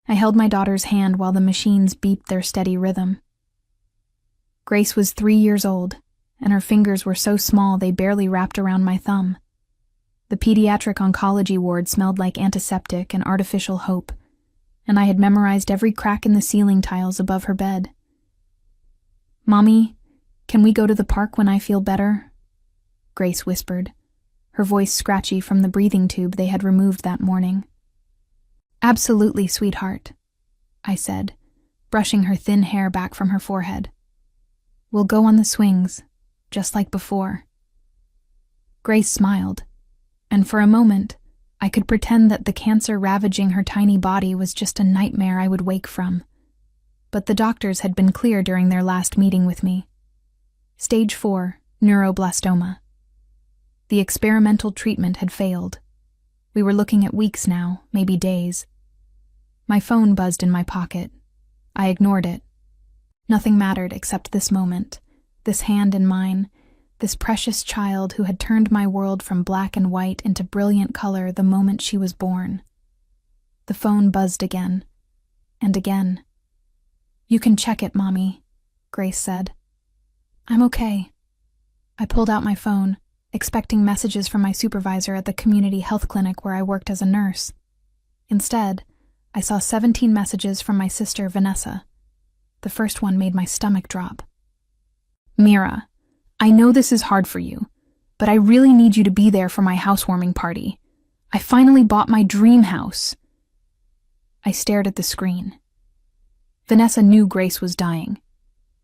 I held my daughter's hand while the machines beeped their steady rhythm. Grace was 3 years old, and her fingers were so small they barely wrapped around my thumb. The pediatric oncology ward smelled like antiseptic and artificial hope, and I had memorized every crack in the ceiling tiles above her bed. "Mommy, can we go to the park when I feel better?" Grace whispered, her voice scratchy from the breathing tube they had removed that morning. "Absolutely, sweetheart," I said, brushing her thin hair back from her forehead. "We'll go on the swings, just like before." Grace smiled, and for a moment, I could pretend that the cancer ravaging her tiny body was just a nightmare I would wake from. But the doctors had been clear during their last meeting with me. Stage 4, neuroblastoma. The experimental treatment had failed. We were looking at weeks now, maybe days. My phone buzzed in my pocket. I ignored it. Nothing mattered except this moment, this hand in mine, this precious child who had turned my world from black and white into brilliant color the moment she was born. The phone buzzed again, and again. "You can check it, Mommy," Grace said. "I'm okay." I pulled out my phone, expecting messages from my supervisor at the community health clinic where I worked as a nurse. Instead, I saw 17 messages from my sister, Vanessa. The first one made my stomach drop. "Mira, I know this is hard for you, but I really need you to be there for my housewarming party. I finally bought my dream house." I stared at the screen. Vanessa knew Grace was dying.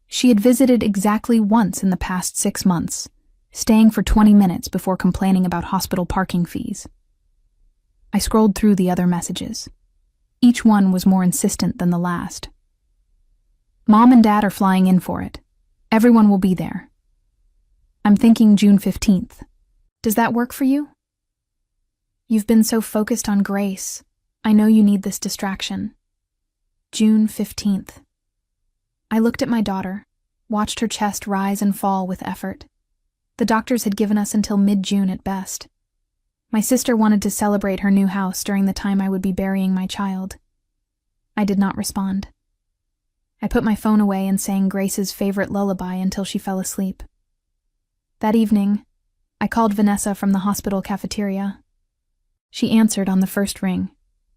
She had visited exactly once in the past 6 months, staying for 20 minutes before complaining about hospital parking fees. I scrolled through the other messages. Each one was more insistent than the last. "Mom and Dad are flying in for it. Everyone will be there. I'm thinking June 15th. Does that work for you? You've been so focused on Grace. I know you need this distraction. June 15th. I looked at my daughter, watched her chest rise and fall with effort. The doctors had given us until mid-June at best. My sister wanted to celebrate her new house during the time I would be burying my child. I did not respond. I put my phone away and sang Grace's favorite lullaby until she fell asleep. That evening, I called Vanessa from the hospital cafeteria. She answered on the first ring,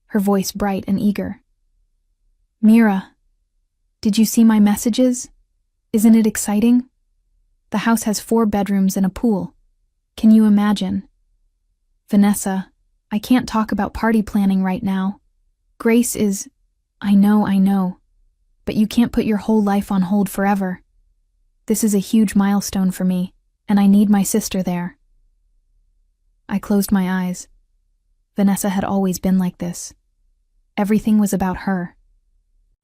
her voice bright and eager. "Mira, did you see my messages? Isn't it exciting? The house has 4 bedrooms and a pool. Can you imagine? Vanessa, I can't talk about party planning right now. Grace is... I know, but you can't put your whole life on hold forever. This is a huge milestone for me, and I need my sister there." I closed my eyes. Vanessa had always been like this. Everything was about her.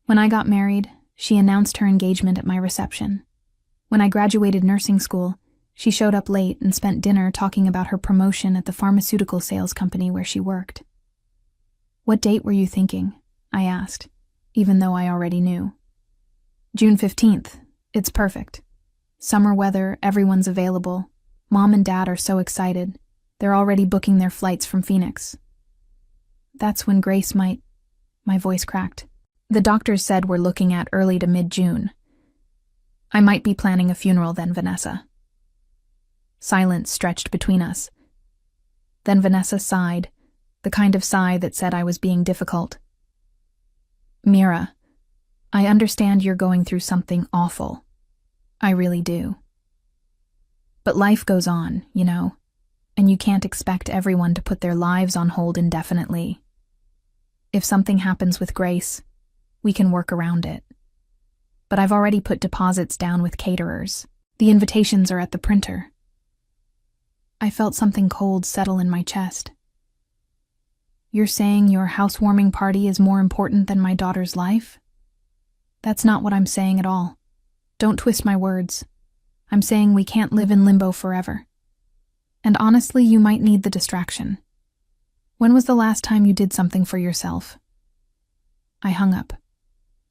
When I got married, she announced her engagement at my reception. When I graduated nursing school, she showed up late and spent dinner talking about her promotion at the pharmaceutical sales company where she worked. "What date were you thinking?" I asked, even though I already knew. "June 15th. It's perfect. Summer weather, everyone's available. Mom and Dad are so excited. They're already booking their flights from Phoenix." "That's when Grace might..." My voice cracked. "The doctors said we're looking at early to mid-June. I might be planning a funeral then, Vanessa." Silence stretched between us. Then Vanessa sighed, the kind of sigh that said I was being difficult. "Mira, I understand you're going through something awful. I really do. But life goes on, you know, and you can't expect everyone to put their lives on hold indefinitely. If something happens with Grace, we can work around it. But I've already put deposits down with caterers. The invitations are at the printer." I felt something cold settle in my chest. "You're saying your housewarming party is more important than my daughter's life?" "That's not what I'm saying at all. Don't twist my words. I'm saying we can't live in limbo forever. And honestly, you might need the distraction. When was the last time you did something for yourself?" I hung up.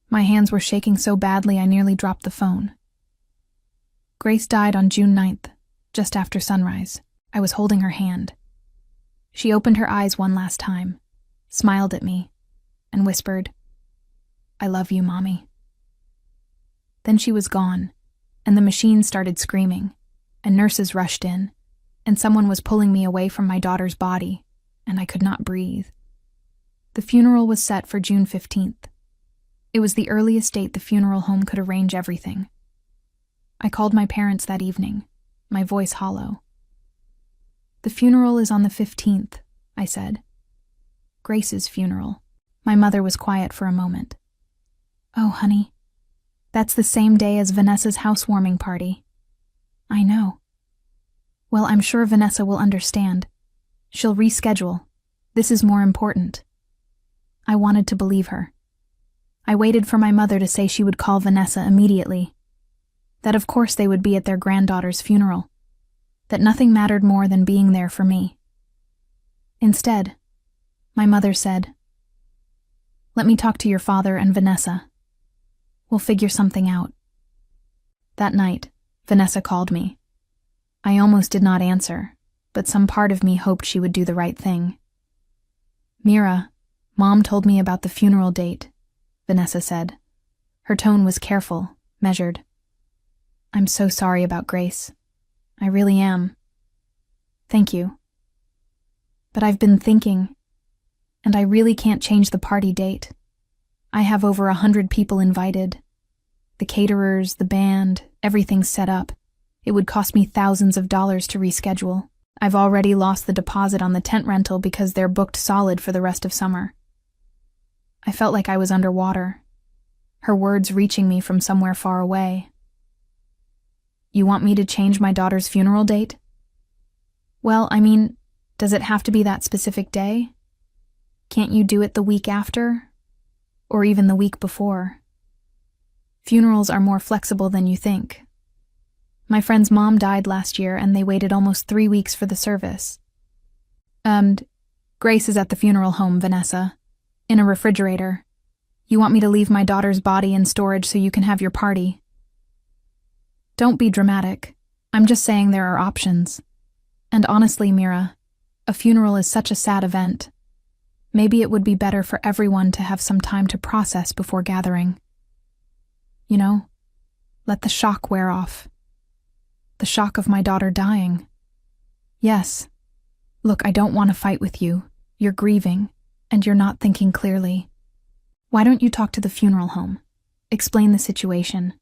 My hands were shaking so badly I nearly dropped the phone. Grace died on June 9th, just after sunrise. I was holding her hand. She opened her eyes one last time, smiled at me, and whispered, I love you, Mommy. Then she was gone, and the machine started screaming, and nurses rushed in, and someone was pulling me away from my daughter's body, and I could not breathe. The funeral was set for June 15th. It was the earliest date the funeral home could arrange everything. I called my parents that evening, my voice hollow. The funeral is on the 15th, I said. Grace's funeral. My mother was quiet for a moment. Oh, honey, that's the same day as Vanessa's housewarming party. I know. Well, I'm sure Vanessa will understand. She'll reschedule. This is more important. I wanted to believe her. I waited for my mother to say she would call Vanessa immediately. That of course they would be at their granddaughter's funeral. That nothing mattered more than being there for me. Instead, my mother said, "Let me talk to your father and Vanessa. We'll figure something out." That night, Vanessa called me. I almost did not answer, but some part of me hoped she would do the right thing. "Mira, Mom told me about the funeral date," Vanessa said. Her tone was careful, measured. "I'm so sorry about Grace. I really am." "Thank you. But I've been thinking, and I really can't change the party date. I have over 100 people invited. The caterers, the band, everything's set up. It would cost me thousands of dollars to reschedule. I've already lost the deposit on the tent rental because they're booked solid for the rest of summer." I felt like I was underwater, her words reaching me from somewhere far away. "You want me to change my daughter's funeral date?" "Well, I mean, does it have to be that specific day? Can't you do it the week after? Or even the week before? Funerals are more flexible than you think. My friend's mom died last year and they waited almost 3 weeks for the service." Grace is at the funeral home, Vanessa. In a refrigerator. You want me to leave my daughter's body in storage so you can have your party?" "Don't be dramatic. I'm just saying there are options. And honestly, Mira, a funeral is such a sad event. Maybe it would be better for everyone to have some time to process before gathering. You know, let the shock wear off. The shock of my daughter dying. Yes. Look, I don't want to fight with you. You're grieving, and you're not thinking clearly. Why don't you talk to the funeral home? Explain the situation.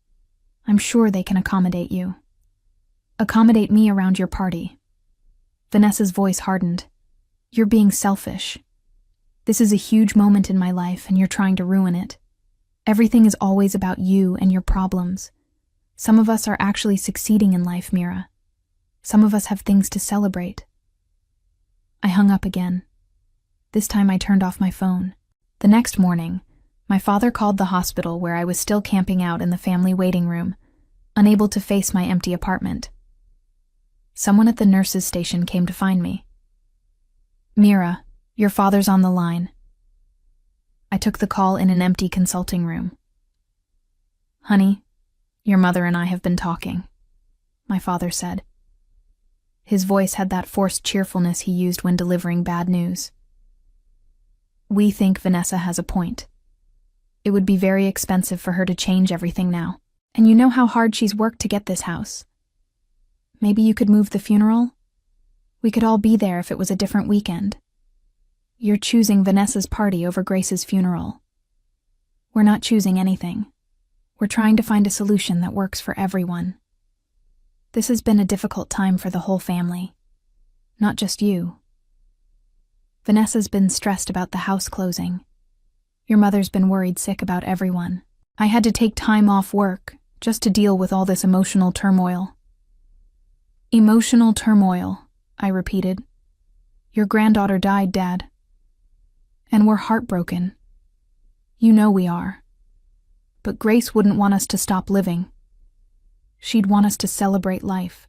I'm sure they can accommodate you. Accommodate me around your party." Vanessa's voice hardened. "You're being selfish. This is a huge moment in my life and you're trying to ruin it. Everything is always about you and your problems. Some of us are actually succeeding in life, Mira. Some of us have things to celebrate." I hung up again. This time I turned off my phone. The next morning, my father called the hospital where I was still camping out in the family waiting room, unable to face my empty apartment. Someone at the nurses' station came to find me. "Mira, your father's on the line." I took the call in an empty consulting room. "Honey, your mother and I have been talking," my father said. His voice had that forced cheerfulness he used when delivering bad news. "We think Vanessa has a point. It would be very expensive for her to change everything now. And you know how hard she's worked to get this house. Maybe you could move the funeral? We could all be there if it was a different weekend. You're choosing Vanessa's party over Grace's funeral. We're not choosing anything. We're trying to find a solution that works for everyone. This has been a difficult time for the whole family. Not just you. Vanessa's been stressed about the house closing. Your mother's been worried sick about everyone. I had to take time off work just to deal with all this emotional turmoil." "Emotional turmoil," I repeated. "Your granddaughter died, Dad. And we're heartbroken. You know we are. But Grace wouldn't want us to stop living. She'd want us to celebrate life.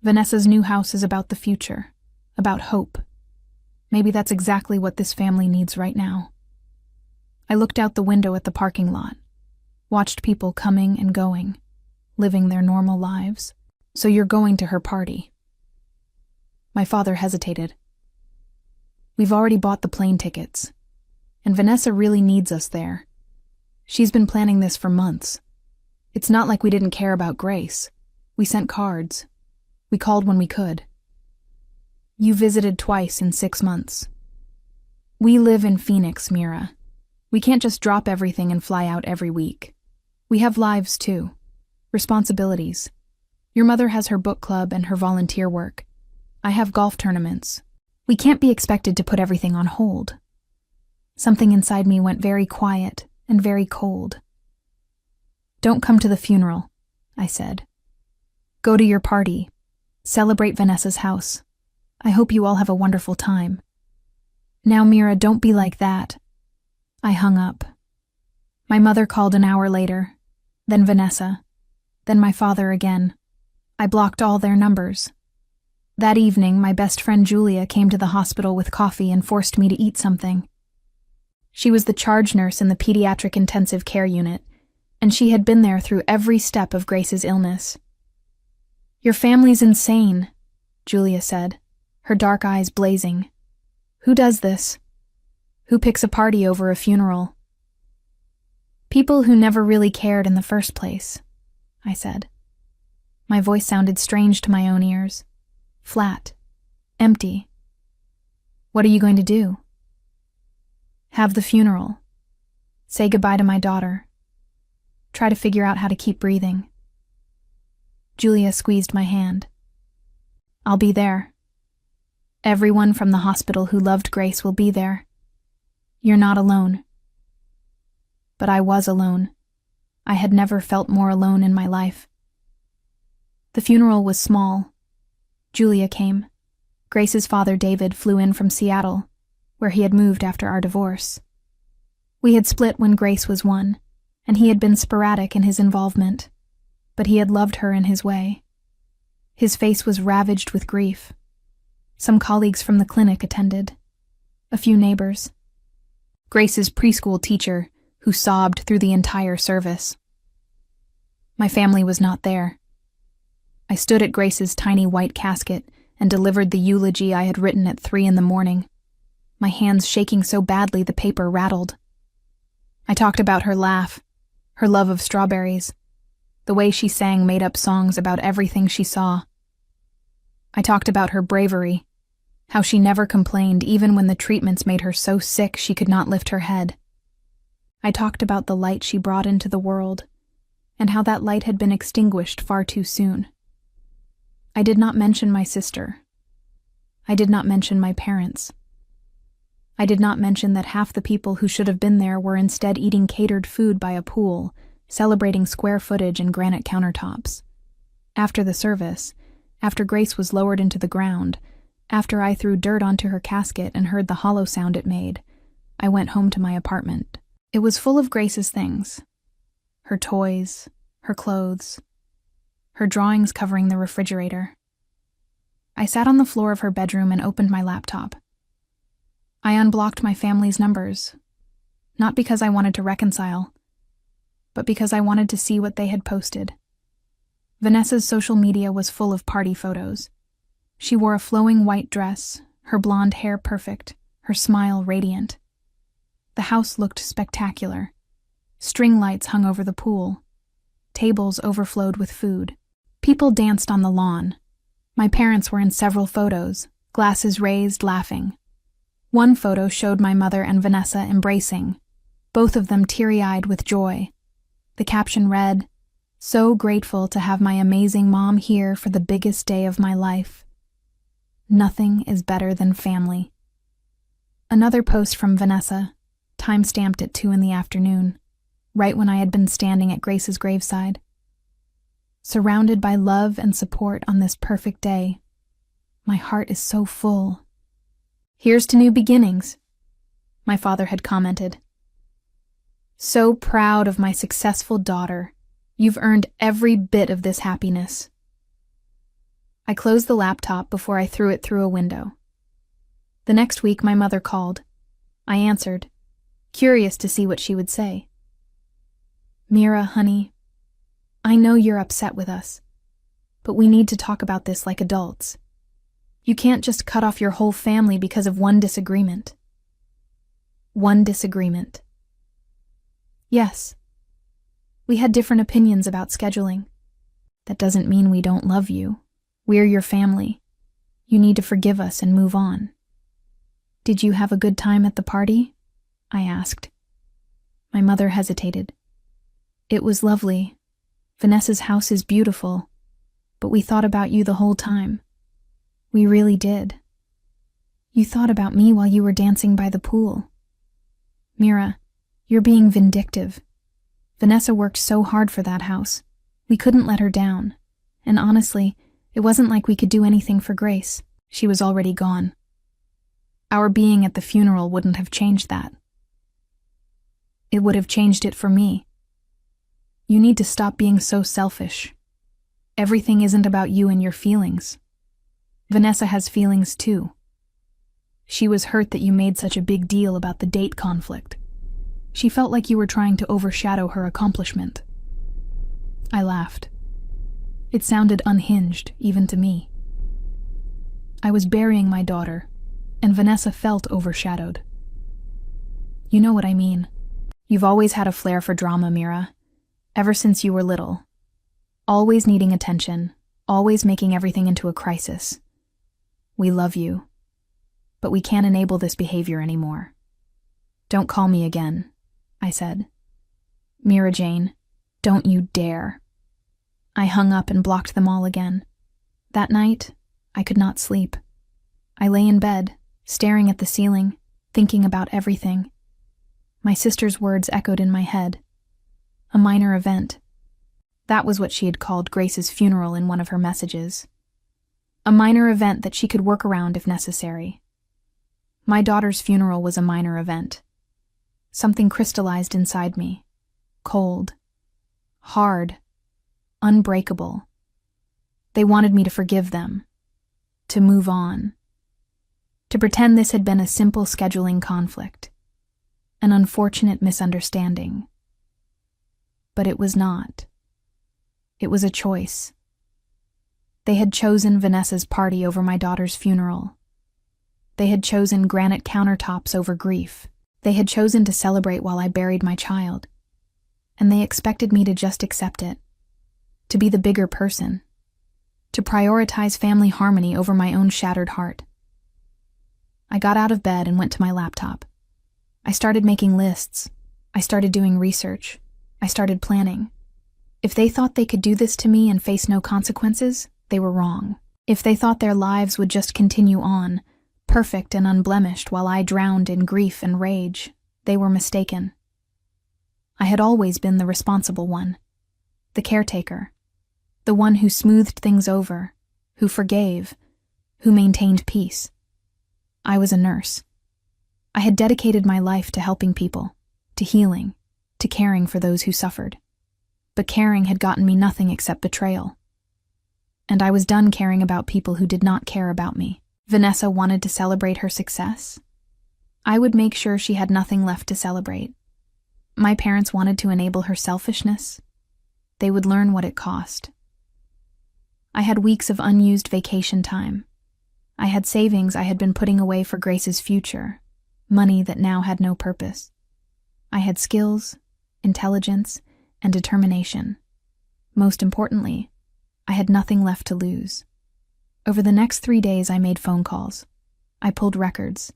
Vanessa's new house is about the future, about hope. Maybe that's exactly what this family needs right now." I looked out the window at the parking lot, watched people coming and going, living their normal lives. "So you're going to her party?" My father hesitated. "We've already bought the plane tickets, and Vanessa really needs us there. She's been planning this for months. It's not like we didn't care about Grace. We sent cards. We called when we could. You visited twice in 6 months. We live in Phoenix, Mira. We can't just drop everything and fly out every week. We have lives too. Responsibilities. Your mother has her book club and her volunteer work. I have golf tournaments. We can't be expected to put everything on hold. Something inside me went very quiet and very cold. Don't come to the funeral, I said. Go to your party. Celebrate Vanessa's house. I hope you all have a wonderful time. Now, Mira, don't be like that. I hung up. My mother called an hour later, then Vanessa, then my father again. I blocked all their numbers. That evening, my best friend Julia came to the hospital with coffee and forced me to eat something. She was the charge nurse in the pediatric intensive care unit, and she had been there through every step of Grace's illness. Your family's insane, Julia said, her dark eyes blazing. Who does this? Who picks a party over a funeral? People who never really cared in the first place, I said. My voice sounded strange to my own ears. Flat. Empty. What are you going to do? Have the funeral. Say goodbye to my daughter. Try to figure out how to keep breathing. Julia squeezed my hand. I'll be there. Everyone from the hospital who loved Grace will be there. You're not alone. But I was alone. I had never felt more alone in my life. The funeral was small. Julia came. Grace's father, David, flew in from Seattle, where he had moved after our divorce. We had split when Grace was 1, and he had been sporadic in his involvement, but he had loved her in his way. His face was ravaged with grief. Some colleagues from the clinic attended. A few neighbors. Grace's preschool teacher, who sobbed through the entire service. My family was not there. I stood at Grace's tiny white casket and delivered the eulogy I had written at 3 a.m, my hands shaking so badly the paper rattled. I talked about her laugh, her love of strawberries, the way she sang made-up songs about everything she saw. I talked about her bravery, how she never complained even when the treatments made her so sick she could not lift her head. I talked about the light she brought into the world, and how that light had been extinguished far too soon. I did not mention my sister. I did not mention my parents. I did not mention that half the people who should have been there were instead eating catered food by a pool, celebrating square footage and granite countertops. After the service, after Grace was lowered into the ground, after I threw dirt onto her casket and heard the hollow sound it made, I went home to my apartment. It was full of Grace's things. Her toys, her clothes, her drawings covering the refrigerator. I sat on the floor of her bedroom and opened my laptop. I unblocked my family's numbers, not because I wanted to reconcile, but because I wanted to see what they had posted. Vanessa's social media was full of party photos. She wore a flowing white dress, her blonde hair perfect, her smile radiant. The house looked spectacular. String lights hung over the pool. Tables overflowed with food. People danced on the lawn. My parents were in several photos, glasses raised, laughing. One photo showed my mother and Vanessa embracing, both of them teary-eyed with joy. The caption read, "So grateful to have my amazing mom here for the biggest day of my life. Nothing is better than family." Another post from Vanessa, time-stamped at 2 p.m, right when I had been standing at Grace's graveside. Surrounded by love and support on this perfect day. My heart is so full. "Here's to new beginnings," my father had commented. "So proud of my successful daughter. You've earned every bit of this happiness." I closed the laptop before I threw it through a window. The next week, my mother called. I answered, curious to see what she would say. "Mira, honey, I know you're upset with us, but we need to talk about this like adults. You can't just cut off your whole family because of one disagreement." One disagreement. Yes. We had different opinions about scheduling. That doesn't mean we don't love you. We're your family. You need to forgive us and move on. Did you have a good time at the party? I asked. My mother hesitated. It was lovely. Vanessa's house is beautiful, but we thought about you the whole time. We really did. You thought about me while you were dancing by the pool. Mira, you're being vindictive. Vanessa worked so hard for that house. We couldn't let her down. And honestly, it wasn't like we could do anything for Grace. She was already gone. Our being at the funeral wouldn't have changed that. It would have changed it for me. You need to stop being so selfish. Everything isn't about you and your feelings. Vanessa has feelings too. She was hurt that you made such a big deal about the date conflict. She felt like you were trying to overshadow her accomplishment. I laughed. It sounded unhinged, even to me. I was burying my daughter, and Vanessa felt overshadowed. You know what I mean. You've always had a flair for drama, Mira. Ever since you were little. Always needing attention, always making everything into a crisis. We love you, but we can't enable this behavior anymore. Don't call me again, I said. Mira Jane, don't you dare. I hung up and blocked them all again. That night, I could not sleep. I lay in bed, staring at the ceiling, thinking about everything. My sister's words echoed in my head. A minor event. That was what she had called Grace's funeral in one of her messages. A minor event that she could work around if necessary. My daughter's funeral was a minor event. Something crystallized inside me. Cold. Hard. Unbreakable. They wanted me to forgive them. To move on. To pretend this had been a simple scheduling conflict. An unfortunate misunderstanding. But it was not. It was a choice. They had chosen Vanessa's party over my daughter's funeral. They had chosen granite countertops over grief. They had chosen to celebrate while I buried my child. And they expected me to just accept it. To be the bigger person. To prioritize family harmony over my own shattered heart. I got out of bed and went to my laptop. I started making lists. I started doing research. I started planning. If they thought they could do this to me and face no consequences, they were wrong. If they thought their lives would just continue on, perfect and unblemished while I drowned in grief and rage, they were mistaken. I had always been the responsible one. The caretaker. The one who smoothed things over, who forgave, who maintained peace. I was a nurse. I had dedicated my life to helping people, to healing, to caring for those who suffered. But caring had gotten me nothing except betrayal. And I was done caring about people who did not care about me. Vanessa wanted to celebrate her success. I would make sure she had nothing left to celebrate. My parents wanted to enable her selfishness. They would learn what it cost. I had weeks of unused vacation time. I had savings I had been putting away for Grace's future, money that now had no purpose. I had skills, intelligence, and determination. Most importantly, I had nothing left to lose. Over the next 3 days, I made phone calls. I pulled records.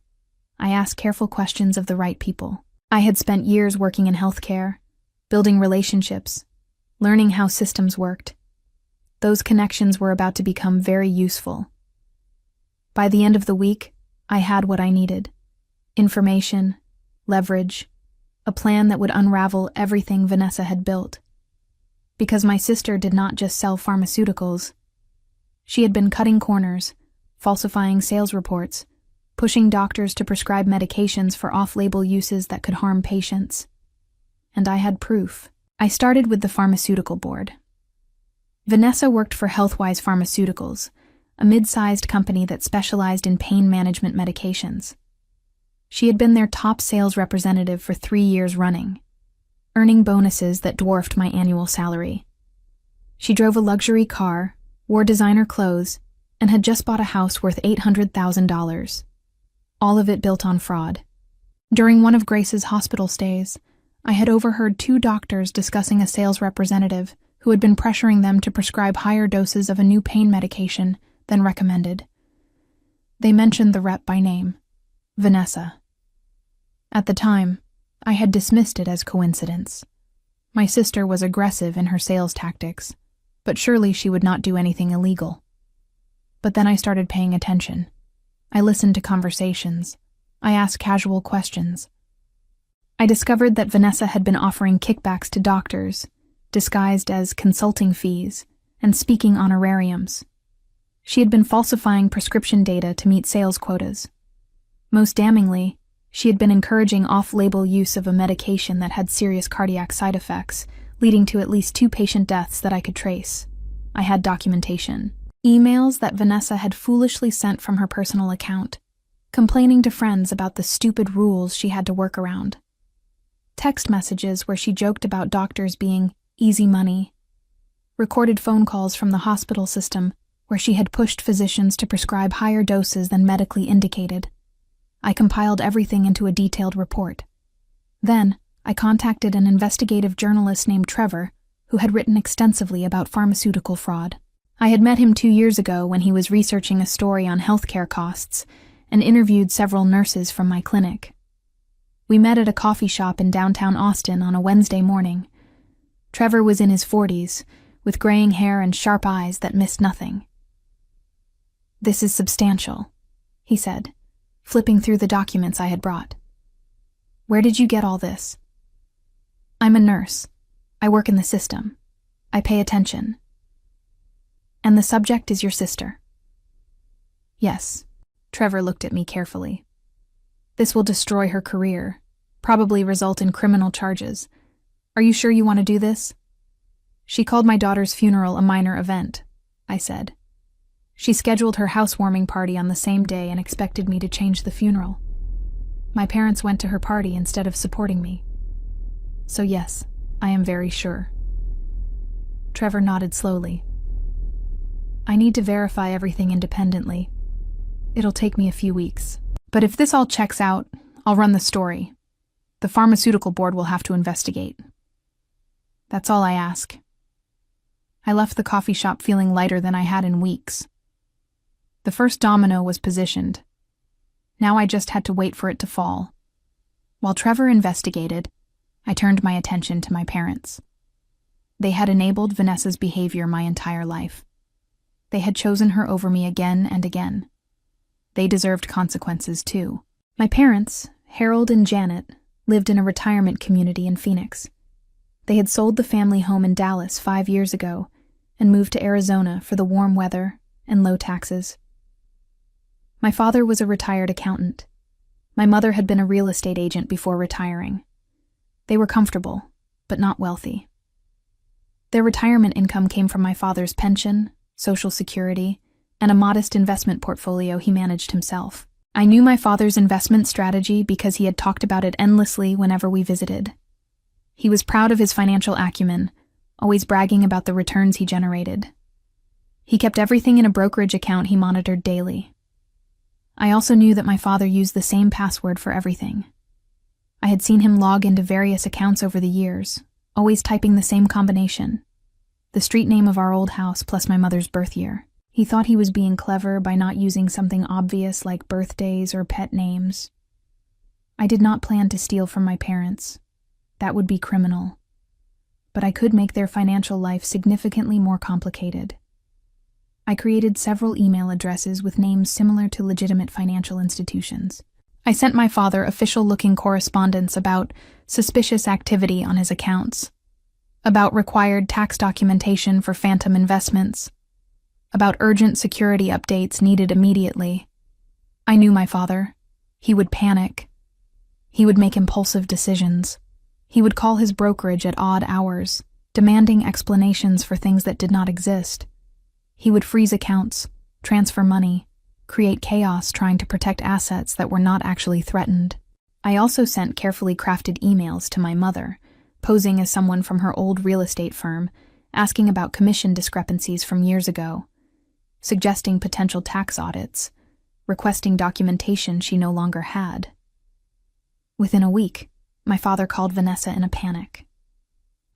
I asked careful questions of the right people. I had spent years working in healthcare, building relationships, learning how systems worked. Those connections were about to become very useful. By the end of the week, I had what I needed. Information, leverage, a plan that would unravel everything Vanessa had built. Because my sister did not just sell pharmaceuticals. She had been cutting corners, falsifying sales reports, pushing doctors to prescribe medications for off-label uses that could harm patients. And I had proof. I started with the pharmaceutical board. Vanessa worked for Healthwise Pharmaceuticals, a mid-sized company that specialized in pain management medications. She had been their top sales representative for 3 years running, earning bonuses that dwarfed my annual salary. She drove a luxury car, wore designer clothes, and had just bought a house worth $800,000. All of it built on fraud. During one of Grace's hospital stays, I had overheard 2 doctors discussing a sales representative who had been pressuring them to prescribe higher doses of a new pain medication than recommended. They mentioned the rep by name, Vanessa. At the time, I had dismissed it as coincidence. My sister was aggressive in her sales tactics, but surely she would not do anything illegal. But then I started paying attention. I listened to conversations. I asked casual questions. I discovered that Vanessa had been offering kickbacks to doctors, disguised as consulting fees, and speaking honorariums. She had been falsifying prescription data to meet sales quotas. Most damningly, she had been encouraging off-label use of a medication that had serious cardiac side effects, leading to at least 2 patient deaths that I could trace. I had documentation. Emails that Vanessa had foolishly sent from her personal account, complaining to friends about the stupid rules she had to work around. Text messages where she joked about doctors being easy money. Recorded phone calls from the hospital system where she had pushed physicians to prescribe higher doses than medically indicated. I compiled everything into a detailed report. Then, I contacted an investigative journalist named Trevor, who had written extensively about pharmaceutical fraud. I had met him 2 years ago when he was researching a story on healthcare costs and interviewed several nurses from my clinic. We met at a coffee shop in downtown Austin on a Wednesday morning. Trevor was in his 40s, with graying hair and sharp eyes that missed nothing. "This is substantial," he said, flipping through the documents I had brought. "Where did you get all this?" "I'm a nurse. I work in the system. I pay attention." "And the subject is your sister?" "Yes." Trevor looked at me carefully. "This will destroy her career, probably result in criminal charges. Are you sure you want to do this?" "She called my daughter's funeral a minor event," I said. "She scheduled her housewarming party on the same day and expected me to change the funeral. My parents went to her party instead of supporting me. So yes, I am very sure." Trevor nodded slowly. "I need to verify everything independently. It'll take me a few weeks. But if this all checks out, I'll run the story. The pharmaceutical board will have to investigate. That's all I ask." I left the coffee shop feeling lighter than I had in weeks. The first domino was positioned. Now I just had to wait for it to fall. While Trevor investigated, I turned my attention to my parents. They had enabled Vanessa's behavior my entire life. They had chosen her over me again and again. They deserved consequences too. My parents, Harold and Janet, lived in a retirement community in Phoenix. They had sold the family home in Dallas 5 years ago and moved to Arizona for the warm weather and low taxes. My father was a retired accountant. My mother had been a real estate agent before retiring. They were comfortable, but not wealthy. Their retirement income came from my father's pension, Social Security, and a modest investment portfolio he managed himself. I knew my father's investment strategy because he had talked about it endlessly whenever we visited. He was proud of his financial acumen, always bragging about the returns he generated. He kept everything in a brokerage account he monitored daily. I also knew that my father used the same password for everything. I had seen him log into various accounts over the years, always typing the same combination: the street name of our old house plus my mother's birth year. He thought he was being clever by not using something obvious like birthdays or pet names. I did not plan to steal from my parents. That would be criminal. But I could make their financial life significantly more complicated. I created several email addresses with names similar to legitimate financial institutions. I sent my father official-looking correspondence about suspicious activity on his accounts, about required tax documentation for phantom investments, about urgent security updates needed immediately. I knew my father. He would panic. He would make impulsive decisions. He would call his brokerage at odd hours, demanding explanations for things that did not exist. He would freeze accounts, transfer money, create chaos trying to protect assets that were not actually threatened. I also sent carefully crafted emails to my mother, posing as someone from her old real estate firm, asking about commission discrepancies from years ago, suggesting potential tax audits, requesting documentation she no longer had. Within a week, My father called Vanessa in a panic.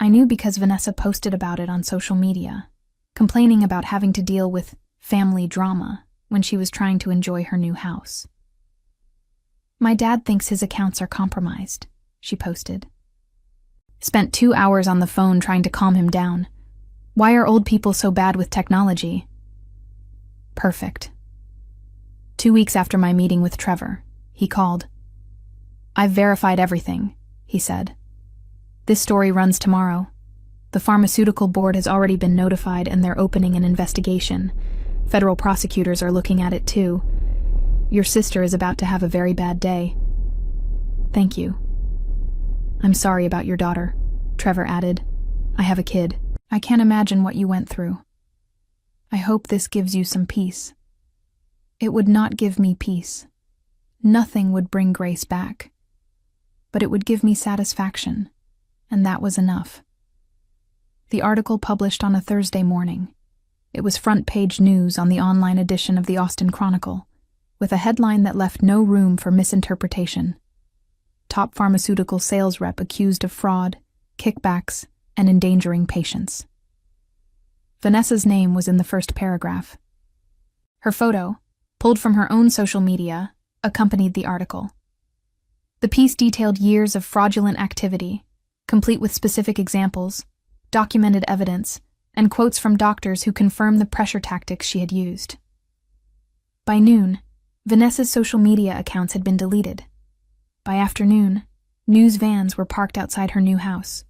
I knew because Vanessa posted about it on social media, complaining about having to deal with family drama when she was trying to enjoy her new house. My dad thinks his accounts are compromised, she posted. Spent 2 hours on the phone trying to calm him down. Why are old people so bad with technology? Perfect. 2 weeks after my meeting with Trevor, he called. I've verified everything, he said. This story runs tomorrow. The pharmaceutical board has already been notified and they're opening an investigation. Federal prosecutors are looking at it too. Your sister is about to have a very bad day. Thank you. I'm sorry about your daughter, Trevor added. I have a kid. I can't imagine what you went through. I hope this gives you some peace. It would not give me peace. Nothing would bring Grace back. But it would give me satisfaction, and that was enough. The article published on a Thursday morning. It was front-page news on the online edition of the Austin Chronicle, with a headline that left no room for misinterpretation. Top pharmaceutical sales rep accused of fraud, kickbacks, and endangering patients. Vanessa's name was in the first paragraph. Her photo, pulled from her own social media, accompanied the article. The piece detailed years of fraudulent activity, complete with specific examples, documented evidence, and quotes from doctors who confirmed the pressure tactics she had used. By noon, Vanessa's social media accounts had been deleted. By afternoon, news vans were parked outside her new house.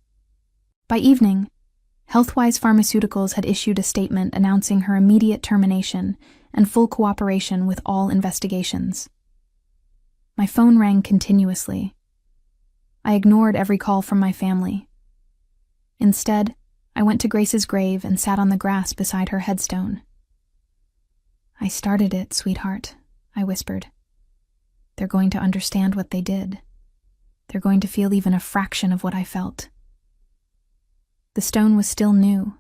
By evening, Healthwise Pharmaceuticals had issued a statement announcing her immediate termination and full cooperation with all investigations. My phone rang continuously. I ignored every call from my family. Instead, I went to Grace's grave and sat on the grass beside her headstone. I started it, sweetheart, I whispered. They're going to understand what they did. They're going to feel even a fraction of what I felt. The stone was still new,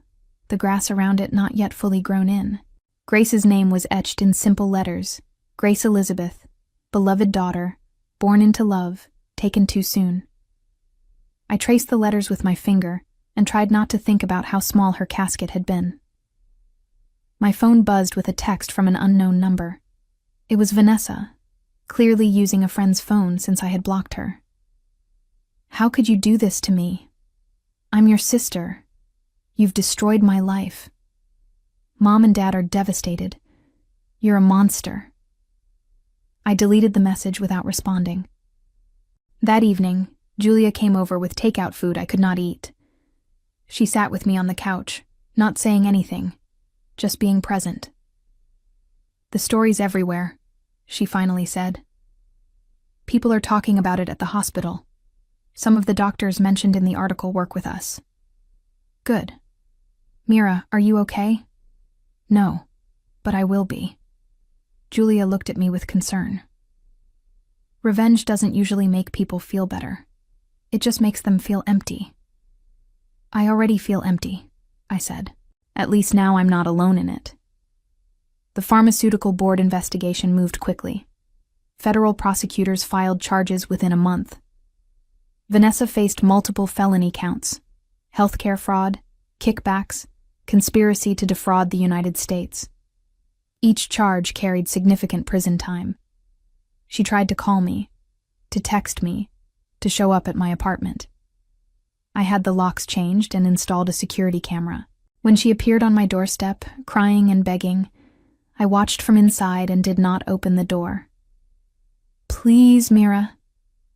the grass around it not yet fully grown in. Grace's name was etched in simple letters: Grace Elizabeth, beloved daughter, born into love, taken too soon. I traced the letters with my finger and tried not to think about how small her casket had been. My phone buzzed with a text from an unknown number. It was Vanessa, clearly using a friend's phone since I had blocked her. How could you do this to me? I'm your sister. You've destroyed my life. Mom and Dad are devastated. You're a monster. I deleted the message without responding. That evening, Julia came over with takeout food I could not eat. She sat with me on the couch, not saying anything, just being present. The story's everywhere, she finally said. People are talking about it at the hospital. Some of the doctors mentioned in the article work with us. Good. Mira, are you okay? No, but I will be. Julia looked at me with concern. Revenge doesn't usually make people feel better. It just makes them feel empty. I already feel empty, I said. At least now I'm not alone in it. The pharmaceutical board investigation moved quickly. Federal prosecutors filed charges within a month. Vanessa faced multiple felony counts: healthcare fraud, kickbacks, conspiracy to defraud the United States. Each charge carried significant prison time. She tried to call me, to text me, to show up at my apartment. I had the locks changed and installed a security camera. When she appeared on my doorstep, crying and begging, I watched from inside and did not open the door. Please, Mira,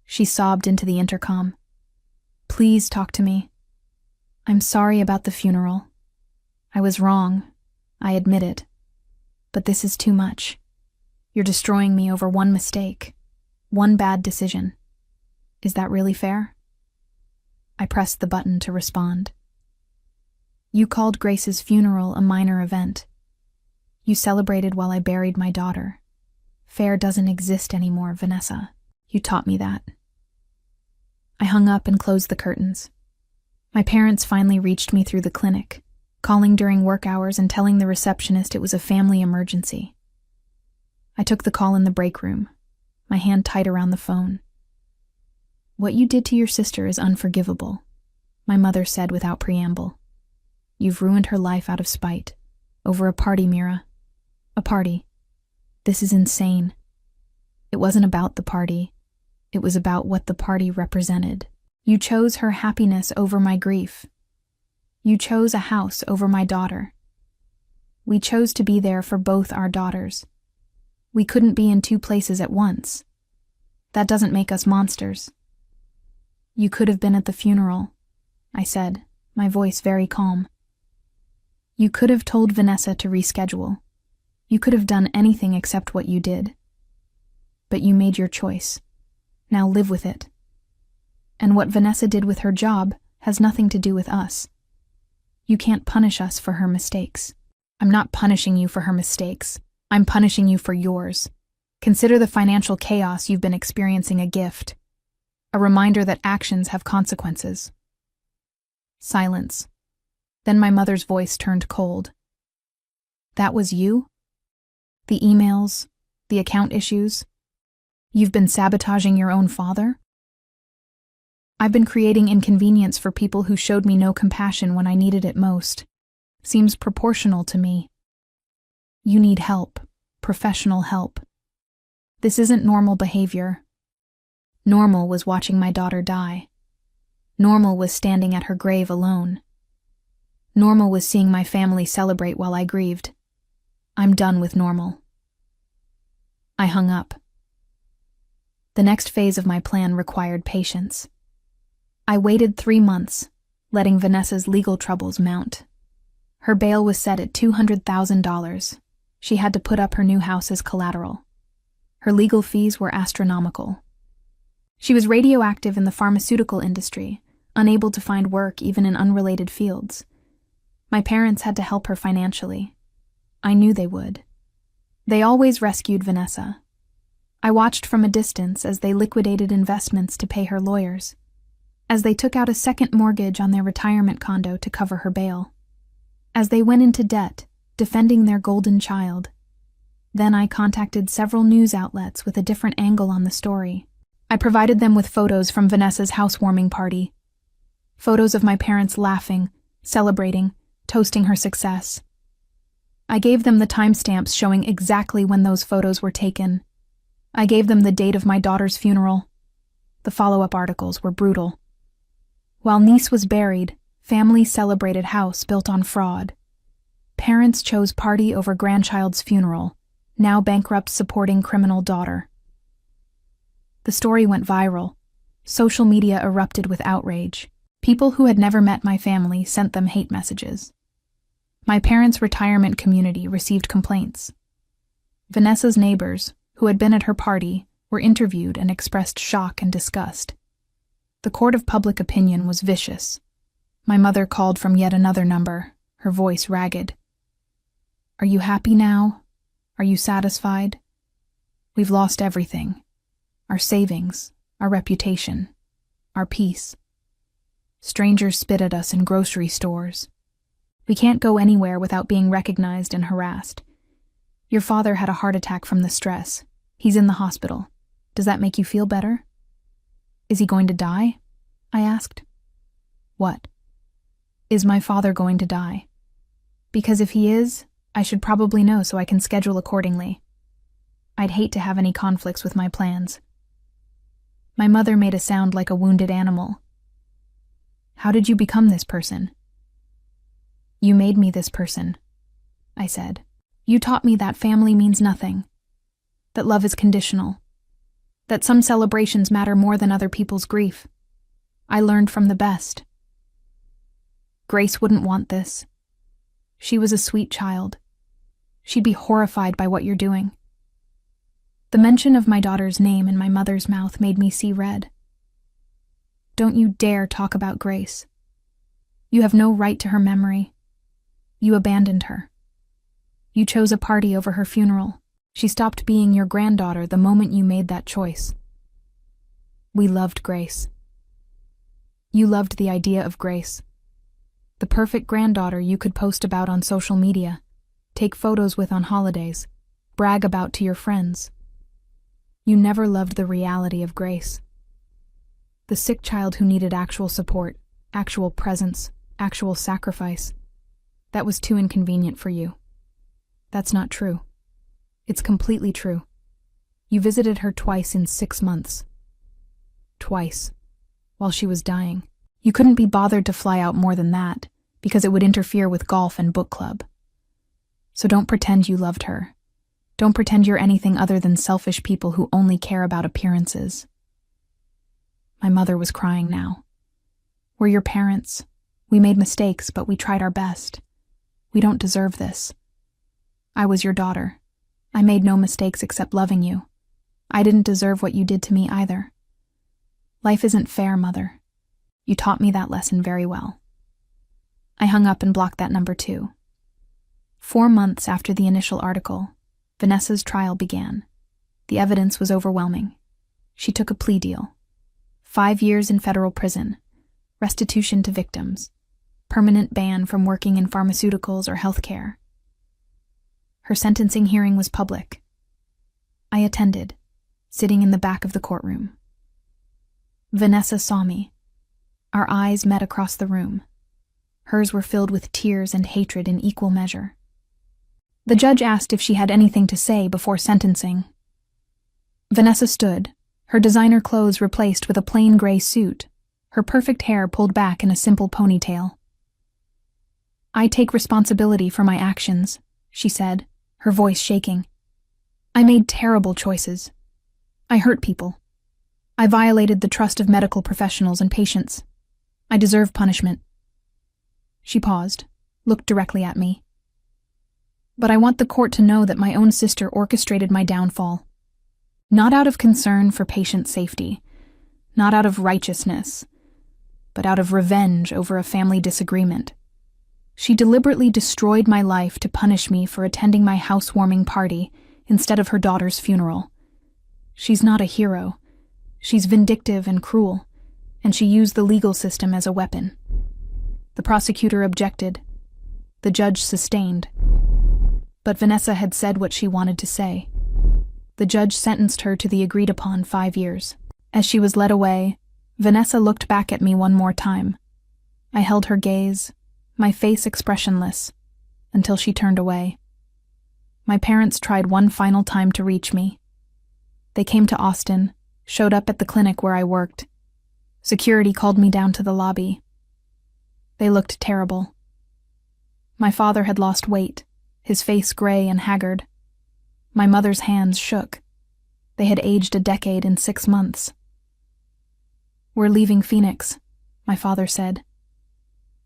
she sobbed into the intercom. Please talk to me. I'm sorry about the funeral. I was wrong. I admit it. But this is too much. You're destroying me over one mistake, one bad decision. Is that really fair? I pressed the button to respond. You called Grace's funeral a minor event. You celebrated while I buried my daughter. Fair doesn't exist anymore, Vanessa. You taught me that. I hung up and closed the curtains. My parents finally reached me through the clinic, calling during work hours and telling the receptionist it was a family emergency. I took the call in the break room, my hand tight around the phone. "What you did to your sister is unforgivable," my mother said without preamble. "You've ruined her life out of spite. Over a party, Mira. A party. This is insane." It wasn't about the party. It was about what the party represented. "You chose her happiness over my grief. You chose a house over my daughter. We chose to be there for both our daughters. We couldn't be in two places at once. That doesn't make us monsters." "You could have been at the funeral," I said, my voice very calm. "You could have told Vanessa to reschedule. You could have done anything except what you did. But you made your choice. Now live with it. And what Vanessa did with her job has nothing to do with us. You can't punish us for her mistakes." "I'm not punishing you for her mistakes. I'm punishing you for yours. Consider the financial chaos you've been experiencing a gift. A reminder that actions have consequences." Silence. Then my mother's voice turned cold. "That was you? The emails, the account issues? You've been sabotaging your own father?" "I've been creating inconvenience for people who showed me no compassion when I needed it most. Seems proportional to me. You need help, professional help. This isn't normal behavior. Normal was watching my daughter die. Normal was standing at her grave alone. Normal was seeing my family celebrate while I grieved. I'm done with normal." I hung up. The next phase of my plan required patience. I waited 3 months, letting Vanessa's legal troubles mount. Her bail was set at $200,000. She had to put up her new house as collateral. Her legal fees were astronomical. She was radioactive in the pharmaceutical industry, unable to find work even in unrelated fields. My parents had to help her financially. I knew they would. They always rescued Vanessa. I watched from a distance as they liquidated investments to pay her lawyers, as they took out a second mortgage on their retirement condo to cover her bail, as they went into debt, defending their golden child. Then I contacted several news outlets with a different angle on the story. I provided them with photos from Vanessa's housewarming party. Photos of my parents laughing, celebrating, toasting her success. I gave them the timestamps showing exactly when those photos were taken. I gave them the date of my daughter's funeral. The follow-up articles were brutal. While niece was buried, family celebrated house built on fraud. Parents chose party over grandchild's funeral, now bankrupt supporting criminal daughter. The story went viral. Social media erupted with outrage. People who had never met my family sent them hate messages. My parents' retirement community received complaints. Vanessa's neighbors, who had been at her party, were interviewed and expressed shock and disgust. The court of public opinion was vicious. My mother called from yet another number, her voice ragged. "Are you happy now? Are you satisfied? We've lost everything. Our savings, our reputation, our peace. Strangers spit at us in grocery stores. We can't go anywhere without being recognized and harassed. Your father had a heart attack from the stress. He's in the hospital. Does that make you feel better?" "Is he going to die?" I asked. "What? Is my father going to die? Because if he is, I should probably know so I can schedule accordingly. I'd hate to have any conflicts with my plans." My mother made a sound like a wounded animal. "How did you become this person?" "You made me this person," I said. "You taught me that family means nothing, that love is conditional, that some celebrations matter more than other people's grief. I learned from the best. Grace wouldn't want this. She was a sweet child. She'd be horrified by what you're doing." The mention of my daughter's name in my mother's mouth made me see red. "Don't you dare talk about Grace. You have no right to her memory. You abandoned her. You chose a party over her funeral. She stopped being your granddaughter the moment you made that choice. We loved Grace. You loved the idea of Grace. The perfect granddaughter you could post about on social media, take photos with on holidays, brag about to your friends. You never loved the reality of Grace. The sick child who needed actual support, actual presence, actual sacrifice. That was too inconvenient for you. That's not true. It's completely true. You visited her twice in 6 months. Twice. While she was dying. You couldn't be bothered to fly out more than that, because it would interfere with golf and book club. So don't pretend you loved her. Don't pretend you're anything other than selfish people who only care about appearances. My mother was crying now. We're your parents. We made mistakes, but we tried our best. We don't deserve this. I was your daughter. I made no mistakes except loving you. I didn't deserve what you did to me either. Life isn't fair, Mother. You taught me that lesson very well. I hung up and blocked that number too. 4 months after the initial article, Vanessa's trial began. The evidence was overwhelming. She took a plea deal. 5 years in federal prison, restitution to victims, permanent ban from working in pharmaceuticals or healthcare. Her sentencing hearing was public. I attended, sitting in the back of the courtroom. Vanessa saw me. Our eyes met across the room. Hers were filled with tears and hatred in equal measure. The judge asked if she had anything to say before sentencing. Vanessa stood, her designer clothes replaced with a plain gray suit, her perfect hair pulled back in a simple ponytail. I take responsibility for my actions, she said, her voice shaking. I made terrible choices. I hurt people. I violated the trust of medical professionals and patients. I deserve punishment. She paused, looked directly at me. But I want the court to know that my own sister orchestrated my downfall. Not out of concern for patient safety, not out of righteousness, but out of revenge over a family disagreement. She deliberately destroyed my life to punish me for attending my housewarming party instead of her daughter's funeral. She's not a hero. She's vindictive and cruel, and she used the legal system as a weapon. The prosecutor objected. The judge sustained. But Vanessa had said what she wanted to say. The judge sentenced her to the agreed-upon 5 years. As she was led away, Vanessa looked back at me one more time. I held her gaze, my face expressionless, until she turned away. My parents tried one final time to reach me. They came to Austin, showed up at the clinic where I worked. Security called me down to the lobby. They looked terrible. My father had lost weight, his face gray and haggard. My mother's hands shook. They had aged a decade in 6 months. We're leaving Phoenix, my father said.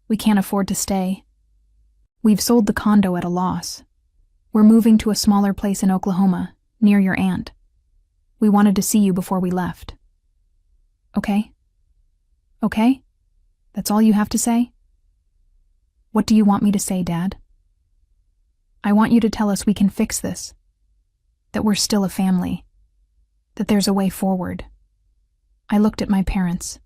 We can't afford to stay. We've sold the condo at a loss. We're moving to a smaller place in Oklahoma, near your aunt. We wanted to see you before we left. Okay? Okay? That's all you have to say? What do you want me to say, Dad? I want you to tell us we can fix this. That we're still a family. That there's a way forward. I looked at my parents.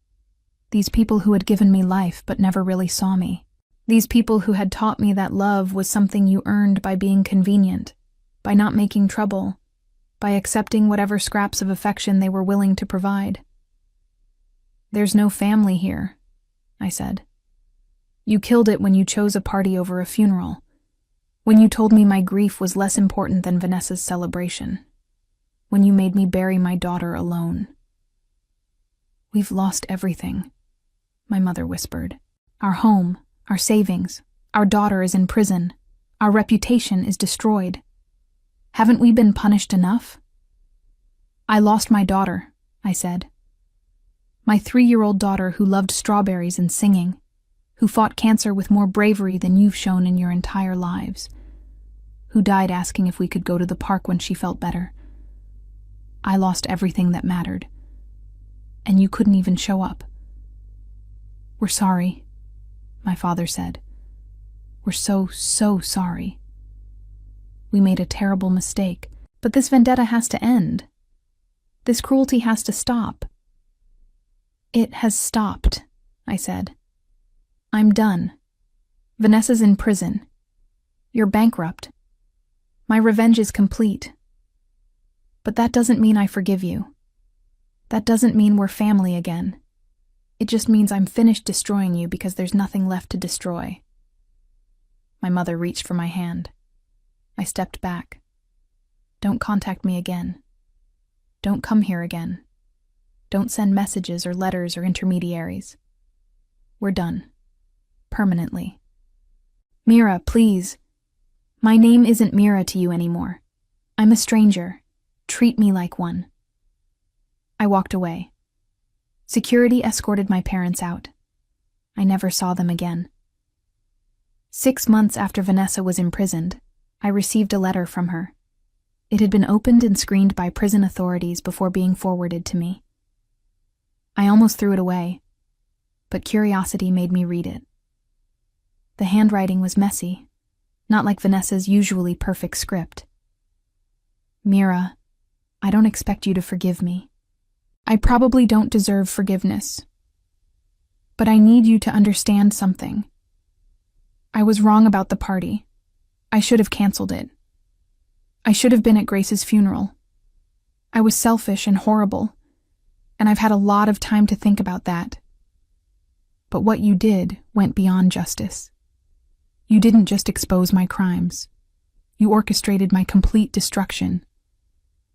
These people who had given me life but never really saw me. These people who had taught me that love was something you earned by being convenient, by not making trouble, by accepting whatever scraps of affection they were willing to provide. There's no family here, I said. You killed it when you chose a party over a funeral, when you told me my grief was less important than Vanessa's celebration, when you made me bury my daughter alone. We've lost everything, my mother whispered. Our home, our savings, our daughter is in prison, our reputation is destroyed. Haven't we been punished enough? I lost my daughter, I said. My 3-year-old daughter who loved strawberries and singing, who fought cancer with more bravery than you've shown in your entire lives, who died asking if we could go to the park when she felt better. I lost everything that mattered, and you couldn't even show up. We're sorry, my father said. We're so sorry. We made a terrible mistake, but this vendetta has to end. This cruelty has to stop. It has stopped, I said. I'm done. Vanessa's in prison. You're bankrupt. My revenge is complete. But that doesn't mean I forgive you. That doesn't mean we're family again. It just means I'm finished destroying you because there's nothing left to destroy. My mother reached for my hand. I stepped back. Don't contact me again. Don't come here again. Don't send messages or letters or intermediaries. We're done. Permanently. Mira, please. My name isn't Mira to you anymore. I'm a stranger. Treat me like one. I walked away. Security escorted my parents out. I never saw them again. 6 months after Vanessa was imprisoned, I received a letter from her. It had been opened and screened by prison authorities before being forwarded to me. I almost threw it away, but curiosity made me read it. The handwriting was messy, not like Vanessa's usually perfect script. Mira, I don't expect you to forgive me. I probably don't deserve forgiveness. But I need you to understand something. I was wrong about the party. I should have canceled it. I should have been at Grace's funeral. I was selfish and horrible, and I've had a lot of time to think about that. But what you did went beyond justice. You didn't just expose my crimes. You orchestrated my complete destruction.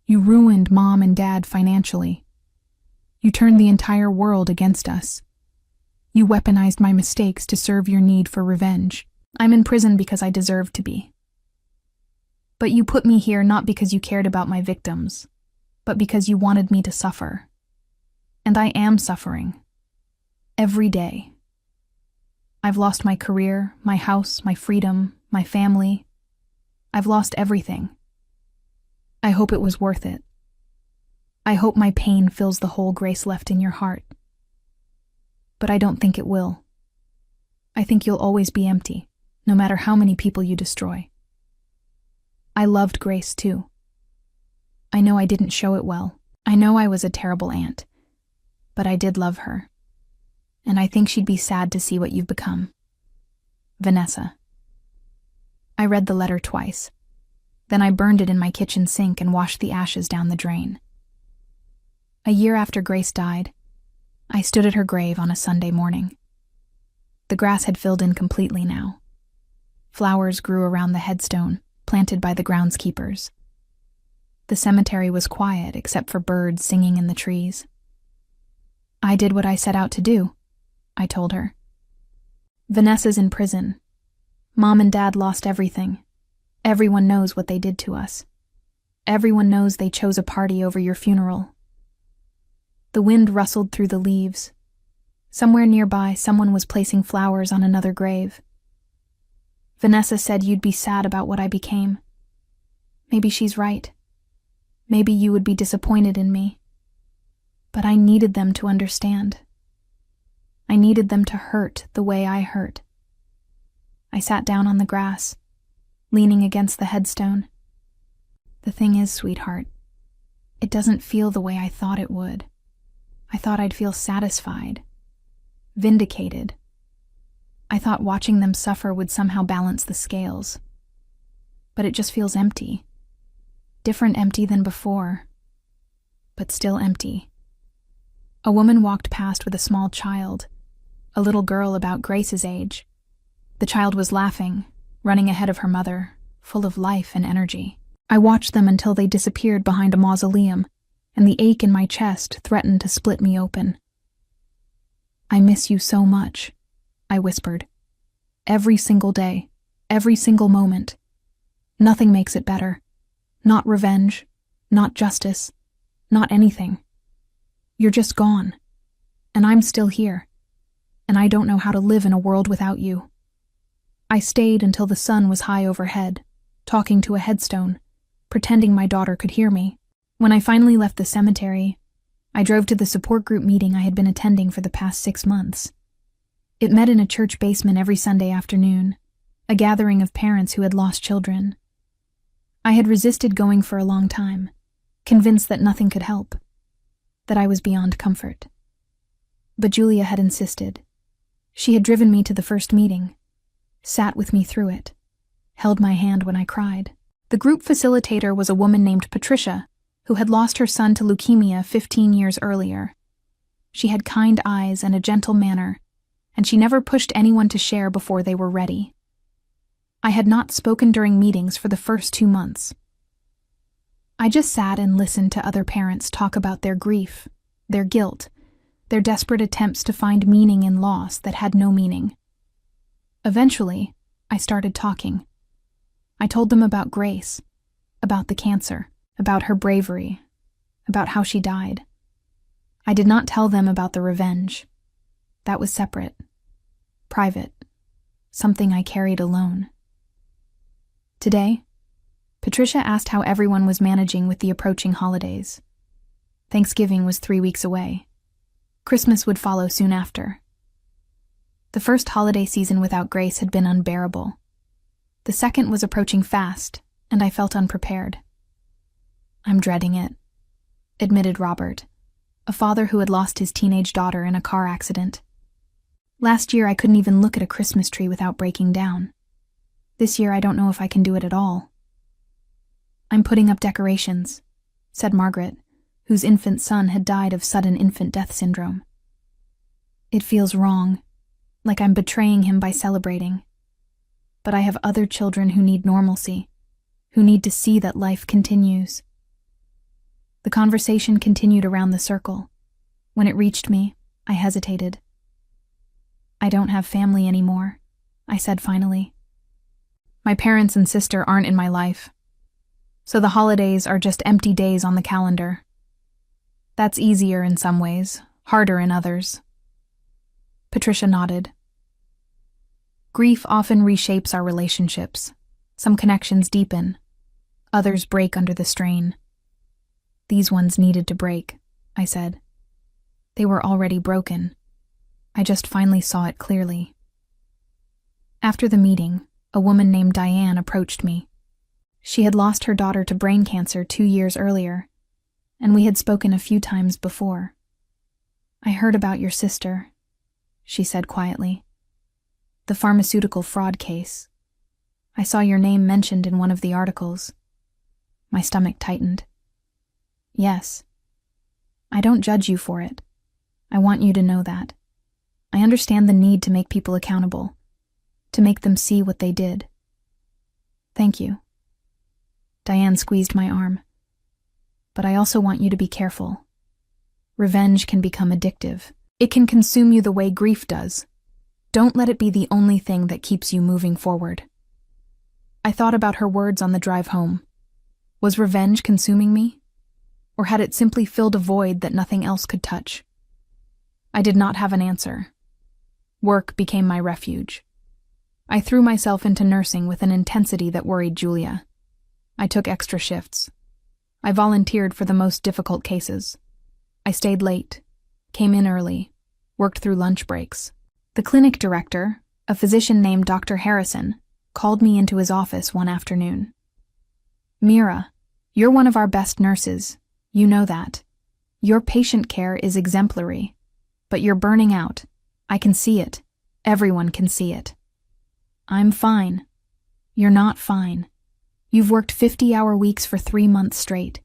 You ruined Mom and Dad financially. You turned the entire world against us. You weaponized my mistakes to serve your need for revenge. I'm in prison because I deserve to be. But you put me here not because you cared about my victims, but because you wanted me to suffer. And I am suffering. Every day. I've lost my career, my house, my freedom, my family. I've lost everything. I hope it was worth it. I hope my pain fills the hole Grace left in your heart. But I don't think it will. I think you'll always be empty, no matter how many people you destroy. I loved Grace too. I know I didn't show it well. I know I was a terrible aunt. But I did love her. And I think she'd be sad to see what you've become. Vanessa. I read the letter twice. Then I burned it in my kitchen sink and washed the ashes down the drain. A year after Grace died, I stood at her grave on a Sunday morning. The grass had filled in completely now. Flowers grew around the headstone, planted by the groundskeepers. The cemetery was quiet except for birds singing in the trees. I did what I set out to do, I told her. Vanessa's in prison. Mom and Dad lost everything. Everyone knows what they did to us. Everyone knows they chose a party over your funeral. The wind rustled through the leaves. Somewhere nearby, someone was placing flowers on another grave. Vanessa said you'd be sad about what I became. Maybe she's right. Maybe you would be disappointed in me. But I needed them to understand. I needed them to hurt the way I hurt. I sat down on the grass, leaning against the headstone. The thing is, sweetheart, it doesn't feel the way I thought it would. I thought I'd feel satisfied, vindicated. I thought watching them suffer would somehow balance the scales. But it just feels empty. Different empty than before, but still empty. A woman walked past with a small child, a little girl about Grace's age. The child was laughing, running ahead of her mother, full of life and energy. I watched them until they disappeared behind a mausoleum, and the ache in my chest threatened to split me open. I miss you so much, I whispered. Every single day, every single moment. Nothing makes it better. Not revenge, not justice, not anything. You're just gone. And I'm still here. And I don't know how to live in a world without you. I stayed until the sun was high overhead, talking to a headstone, pretending my daughter could hear me. When I finally left the cemetery, I drove to the support group meeting I had been attending for the past 6 months. It met in a church basement every Sunday afternoon, a gathering of parents who had lost children. I had resisted going for a long time, convinced that nothing could help, that I was beyond comfort. But Julia had insisted. She had driven me to the first meeting, sat with me through it, held my hand when I cried. The group facilitator was a woman named Patricia, who had lost her son to leukemia 15 years earlier. She had kind eyes and a gentle manner, and she never pushed anyone to share before they were ready. I had not spoken during meetings for the first 2 months. I just sat and listened to other parents talk about their grief, their guilt, their desperate attempts to find meaning in loss that had no meaning. Eventually, I started talking. I told them about Grace, about the cancer, about her bravery, about how she died. I did not tell them about the revenge. That was separate, private, something I carried alone. Today, Patricia asked how everyone was managing with the approaching holidays. Thanksgiving was 3 weeks away. Christmas would follow soon after. The first holiday season without Grace had been unbearable. The second was approaching fast, and I felt unprepared. "I'm dreading it," admitted Robert, a father who had lost his teenage daughter in a car accident. "Last year I couldn't even look at a Christmas tree without breaking down. This year I don't know if I can do it at all." "I'm putting up decorations," said Margaret, whose infant son had died of sudden infant death syndrome. "It feels wrong, like I'm betraying him by celebrating. But I have other children who need normalcy, who need to see that life continues." The conversation continued around the circle. When it reached me, I hesitated. "I don't have family anymore," I said finally. "My parents and sister aren't in my life. So the holidays are just empty days on the calendar. That's easier in some ways, harder in others." Patricia nodded. "Grief often reshapes our relationships. Some connections deepen. Others break under the strain. These ones needed to break," I said. "They were already broken. I just finally saw it clearly." After the meeting, a woman named Diane approached me. She had lost her daughter to brain cancer 2 years earlier, and we had spoken a few times before. "I heard about your sister," she said quietly. "The pharmaceutical fraud case. I saw your name mentioned in one of the articles." My stomach tightened. "Yes. I don't judge you for it. I want you to know that. I understand the need to make people accountable, to make them see what they did." "Thank you." Diane squeezed my arm. "But I also want you to be careful. Revenge can become addictive. It can consume you the way grief does. Don't let it be the only thing that keeps you moving forward." I thought about her words on the drive home. Was revenge consuming me? Or had it simply filled a void that nothing else could touch? I did not have an answer. Work became my refuge. I threw myself into nursing with an intensity that worried Julia. I took extra shifts. I volunteered for the most difficult cases. I stayed late, came in early, worked through lunch breaks. The clinic director, a physician named Dr. Harrison, called me into his office one afternoon. "Mira, you're one of our best nurses. You know that. Your patient care is exemplary. But you're burning out. I can see it. Everyone can see it." "I'm fine." "You're not fine. You've worked 50-hour weeks for 3 months straight.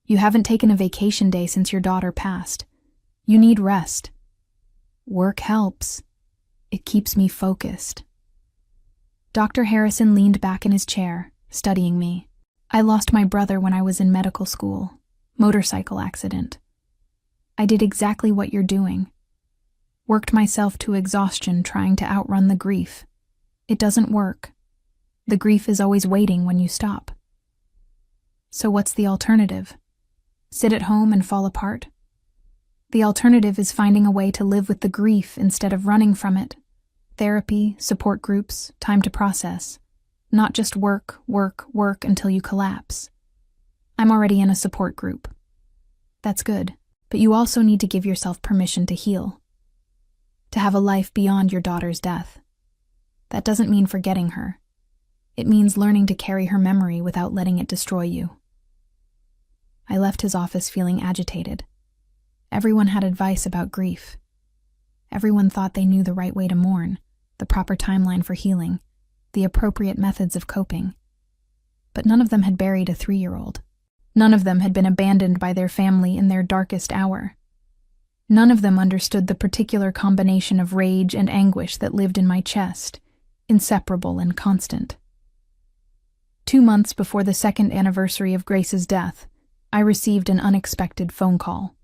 You haven't taken a vacation day since your daughter passed. You need rest." "Work helps. It keeps me focused." Dr. Harrison leaned back in his chair, studying me. "I lost my brother when I was in medical school. Motorcycle accident. I did exactly what you're doing. Worked myself to exhaustion trying to outrun the grief. It doesn't work. The grief is always waiting when you stop." "So what's the alternative? Sit at home and fall apart?" "The alternative is finding a way to live with the grief instead of running from it. Therapy, support groups, time to process. Not just work, work, work until you collapse." "I'm already in a support group." "That's good, but you also need to give yourself permission to heal. To have a life beyond your daughter's death. That doesn't mean forgetting her. It means learning to carry her memory without letting it destroy you." I left his office feeling agitated. Everyone had advice about grief. Everyone thought they knew the right way to mourn, the proper timeline for healing, the appropriate methods of coping. But none of them had buried a 3-year-old. None of them had been abandoned by their family in their darkest hour. None of them understood the particular combination of rage and anguish that lived in my chest, inseparable and constant. 2 months before the second anniversary of Grace's death, I received an unexpected phone call.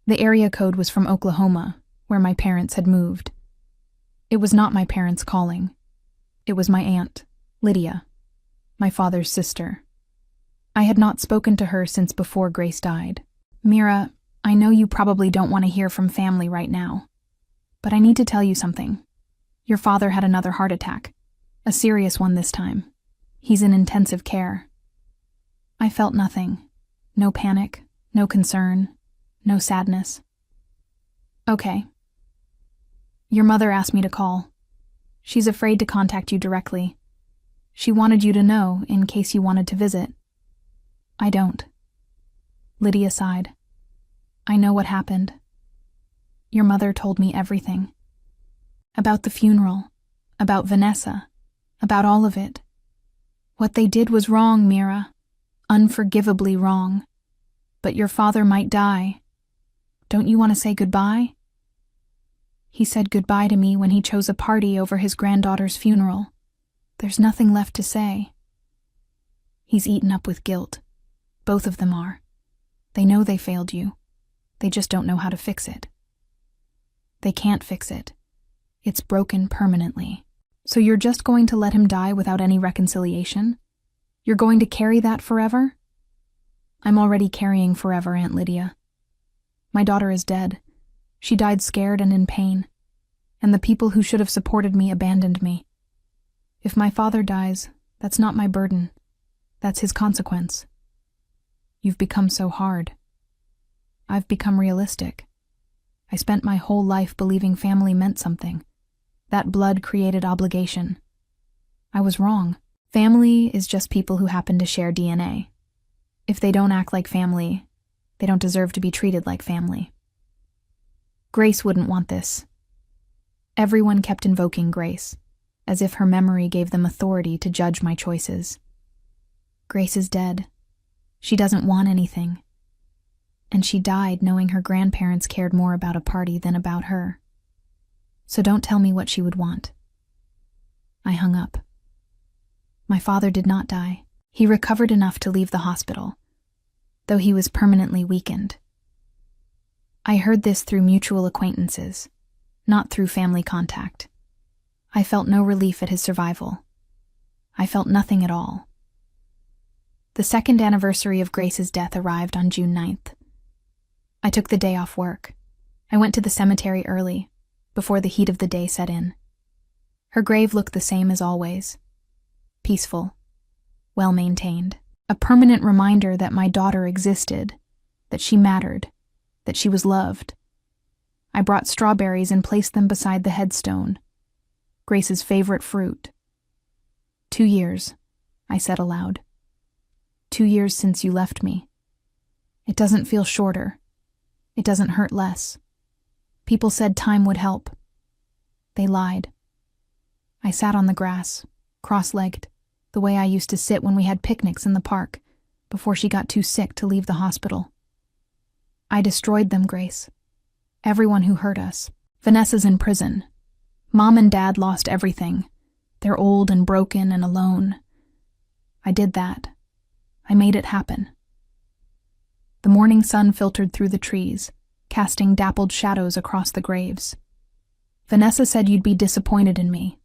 The area code was from Oklahoma, where my parents had moved. It was not my parents calling. It was my aunt, Lydia, my father's sister. I had not spoken to her since before Grace died. "Mira, I know you probably don't want to hear from family right now, but I need to tell you something. Your father had another heart attack, a serious one this time. He's in intensive care." I felt nothing. No panic, no concern, no sadness. "Okay. Your mother asked me to call. She's afraid to contact you directly. She wanted you to know in case you wanted to visit." "I don't." Lydia sighed. "I know what happened. Your mother told me everything. About the funeral, about Vanessa, about all of it. What they did was wrong, Mira. Unforgivably wrong. But your father might die. Don't you want to say goodbye?" "He said goodbye to me when he chose a party over his granddaughter's funeral. There's nothing left to say." "He's eaten up with guilt. Both of them are. They know they failed you. They just don't know how to fix it. They can't fix it. It's broken permanently. So you're just going to let him die without any reconciliation? You're going to carry that forever?" "I'm already carrying forever, Aunt Lydia. My daughter is dead. She died scared and in pain. And the people who should have supported me abandoned me. If my father dies, that's not my burden. That's his consequence. You've become so hard. I've become realistic. I spent my whole life believing family meant something. That blood created obligation. I was wrong. Family is just people who happen to share DNA. If they don't act like family, they don't deserve to be treated like family." Grace wouldn't want this. Everyone kept invoking Grace, as if her memory gave them authority to judge my choices. Grace is dead. She doesn't want anything. And she died knowing her grandparents cared more about a party than about her. So don't tell me what she would want. I hung up. My father did not die. He recovered enough to leave the hospital, though he was permanently weakened. I heard this through mutual acquaintances, not through family contact. I felt no relief at his survival. I felt nothing at all. The second anniversary of Grace's death arrived on June 9th. I took the day off work. I went to the cemetery early, before the heat of the day set in. Her grave looked the same as always. Peaceful, well-maintained. A permanent reminder that my daughter existed, that she mattered, that she was loved. I brought strawberries and placed them beside the headstone, Grace's favorite fruit. 2 years, I said aloud. 2 years since you left me. It doesn't feel shorter. It doesn't hurt less. People said time would help. They lied. I sat on the grass, cross-legged, the way I used to sit when we had picnics in the park, before she got too sick to leave the hospital. I destroyed them, Grace. Everyone who hurt us. Vanessa's in prison. Mom and Dad lost everything. They're old and broken and alone. I did that. I made it happen. The morning sun filtered through the trees, casting dappled shadows across the graves. Vanessa said you'd be disappointed in me.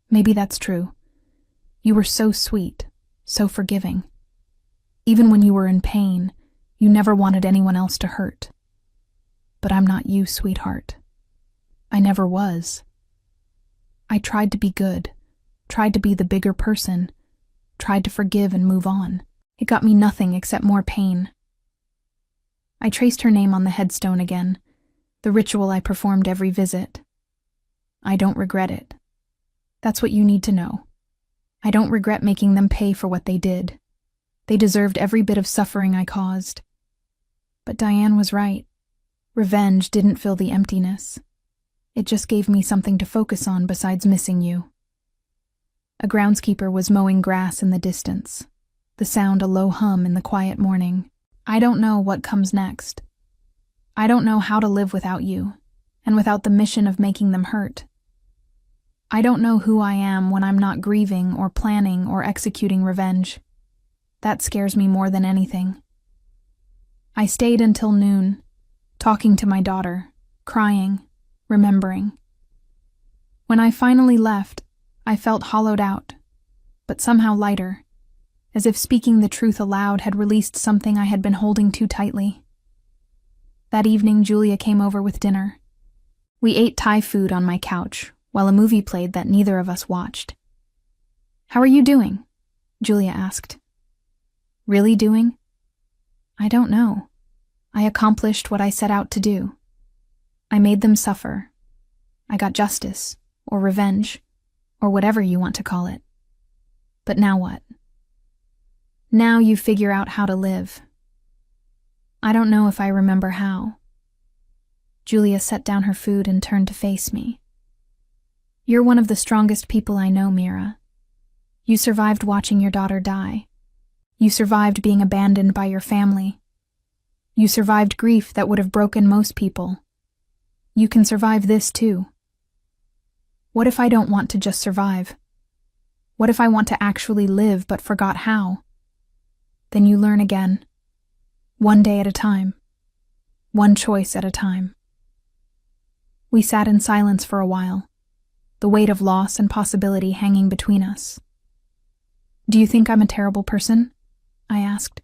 Maybe that's true. You were so sweet, so forgiving. Even when you were in pain, you never wanted anyone else to hurt. But I'm not you, sweetheart. I never was. I tried to be good, tried to be the bigger person, tried to forgive and move on. It got me nothing except more pain. I traced her name on the headstone again, the ritual I performed every visit. I don't regret it. That's what you need to know. I don't regret making them pay for what they did. They deserved every bit of suffering I caused. But Diane was right. Revenge didn't fill the emptiness. It just gave me something to focus on besides missing you. A groundskeeper was mowing grass in the distance, the sound a low hum in the quiet morning. I don't know what comes next. I don't know how to live without you, and without the mission of making them hurt. I don't know who I am when I'm not grieving or planning or executing revenge. That scares me more than anything. I stayed until noon, talking to my daughter, crying, remembering. When I finally left, I felt hollowed out, but somehow lighter, as if speaking the truth aloud had released something I had been holding too tightly. That evening, Julia came over with dinner. We ate Thai food on my couch, while a movie played that neither of us watched. "How are you doing?" Julia asked. "Really doing?" "I don't know. I accomplished what I set out to do. I made them suffer. I got justice, or revenge, or whatever you want to call it. But now what? Now you figure out how to live. I don't know if I remember how." Julia set down her food and turned to face me. "You're one of the strongest people I know, Mira. You survived watching your daughter die. You survived being abandoned by your family. You survived grief that would have broken most people. You can survive this too. What if I don't want to just survive? What if I want to actually live but forgot how? Then you learn again. One day at a time. One choice at a time." We sat in silence for a while, the weight of loss and possibility hanging between us. "Do you think I'm a terrible person?" I asked.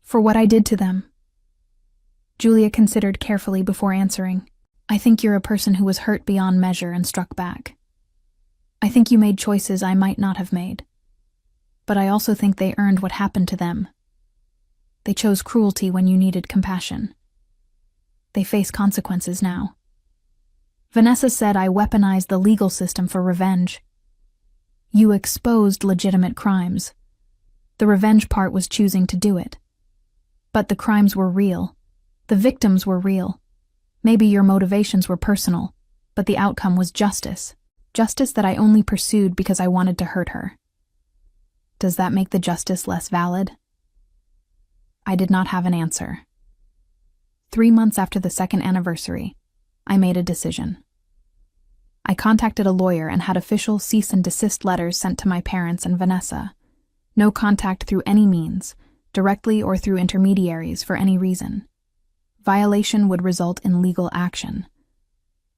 "For what I did to them?" Julia considered carefully before answering. "I think you're a person who was hurt beyond measure and struck back. I think you made choices I might not have made. But I also think they earned what happened to them. They chose cruelty when you needed compassion. They face consequences now. Vanessa said I weaponized the legal system for revenge. You exposed legitimate crimes. The revenge part was choosing to do it. But the crimes were real. The victims were real. Maybe your motivations were personal, but the outcome was justice. Justice that I only pursued because I wanted to hurt her. Does that make the justice less valid?" I did not have an answer. 3 months after the second anniversary, I made a decision. I contacted a lawyer and had official cease and desist letters sent to my parents and Vanessa. No contact through any means, directly or through intermediaries for any reason. Violation would result in legal action.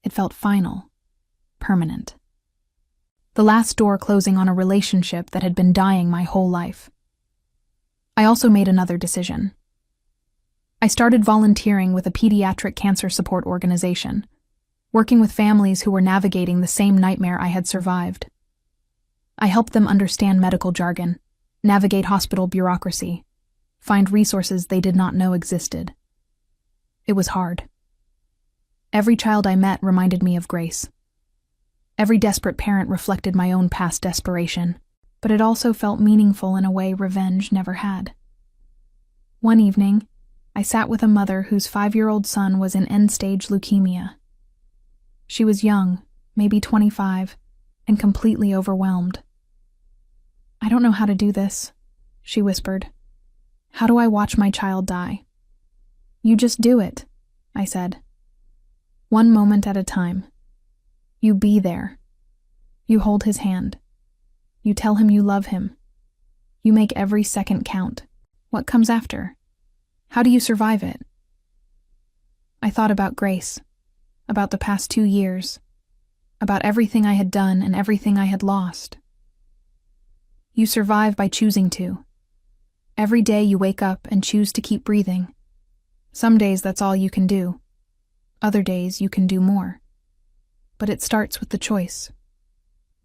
It felt final, permanent. The last door closing on a relationship that had been dying my whole life. I also made another decision. I started volunteering with a pediatric cancer support organization, working with families who were navigating the same nightmare I had survived. I helped them understand medical jargon, navigate hospital bureaucracy, find resources they did not know existed. It was hard. Every child I met reminded me of Grace. Every desperate parent reflected my own past desperation, but it also felt meaningful in a way revenge never had. One evening, I sat with a mother whose 5-year-old son was in end-stage leukemia. She was young, maybe 25, and completely overwhelmed. "I don't know how to do this," she whispered. "How do I watch my child die?" "You just do it," I said. "One moment at a time. You be there. You hold his hand. You tell him you love him. You make every second count. What comes after? How do you survive it?" I thought about Grace, about the past 2 years, about everything I had done and everything I had lost. You survive by choosing to. Every day you wake up and choose to keep breathing. Some days that's all you can do. Other days you can do more. But it starts with the choice.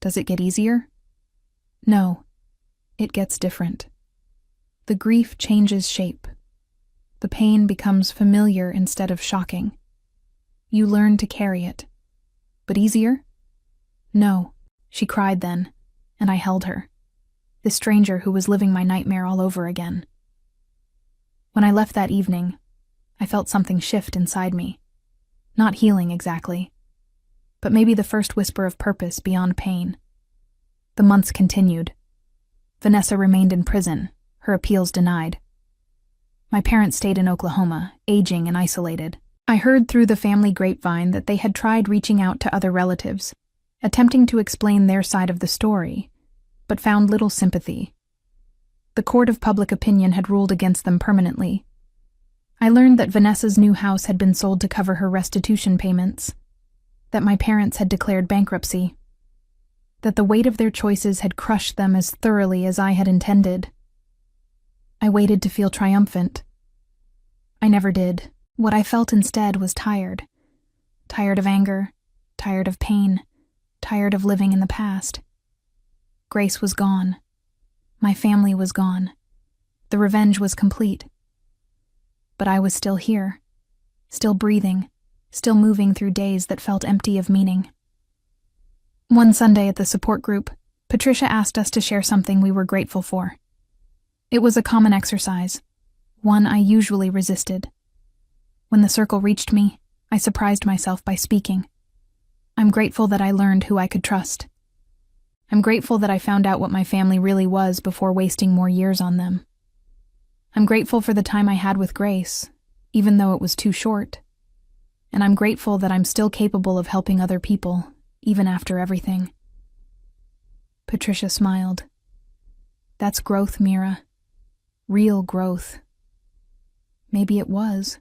Does it get easier? No, it gets different. The grief changes shape. The pain becomes familiar instead of shocking. You learn to carry it. But easier? No, she cried then, and I held her. This stranger who was living my nightmare all over again. When I left that evening, I felt something shift inside me. Not healing exactly, but maybe the first whisper of purpose beyond pain. The months continued. Vanessa remained in prison, her appeals denied. My parents stayed in Oklahoma, aging and isolated. I heard through the family grapevine that they had tried reaching out to other relatives, attempting to explain their side of the story, but found little sympathy. The court of public opinion had ruled against them permanently. I learned that Vanessa's new house had been sold to cover her restitution payments, that my parents had declared bankruptcy, that the weight of their choices had crushed them as thoroughly as I had intended. I waited to feel triumphant. I never did. What I felt instead was tired. Tired of anger, tired of pain, tired of living in the past. Grace was gone. My family was gone. The revenge was complete. But I was still here, still breathing, still moving through days that felt empty of meaning. One Sunday at the support group, Patricia asked us to share something we were grateful for. It was a common exercise, one I usually resisted. When the circle reached me, I surprised myself by speaking. I'm grateful that I learned who I could trust. I'm grateful that I found out what my family really was before wasting more years on them. I'm grateful for the time I had with Grace, even though it was too short. And I'm grateful that I'm still capable of helping other people, even after everything. Patricia smiled. That's growth, Mira. Real growth. Maybe it was.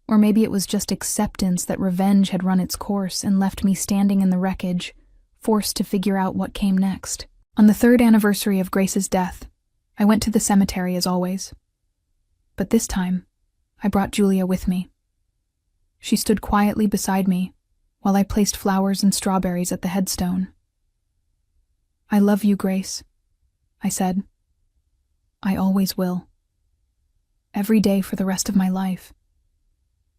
Or maybe it was just acceptance that revenge had run its course and left me standing in the wreckage, forced to figure out what came next. On the 3rd anniversary of Grace's death, I went to the cemetery as always. But this time, I brought Julia with me. She stood quietly beside me while I placed flowers and strawberries at the headstone. I love you, Grace, I said. I always will. Every day for the rest of my life.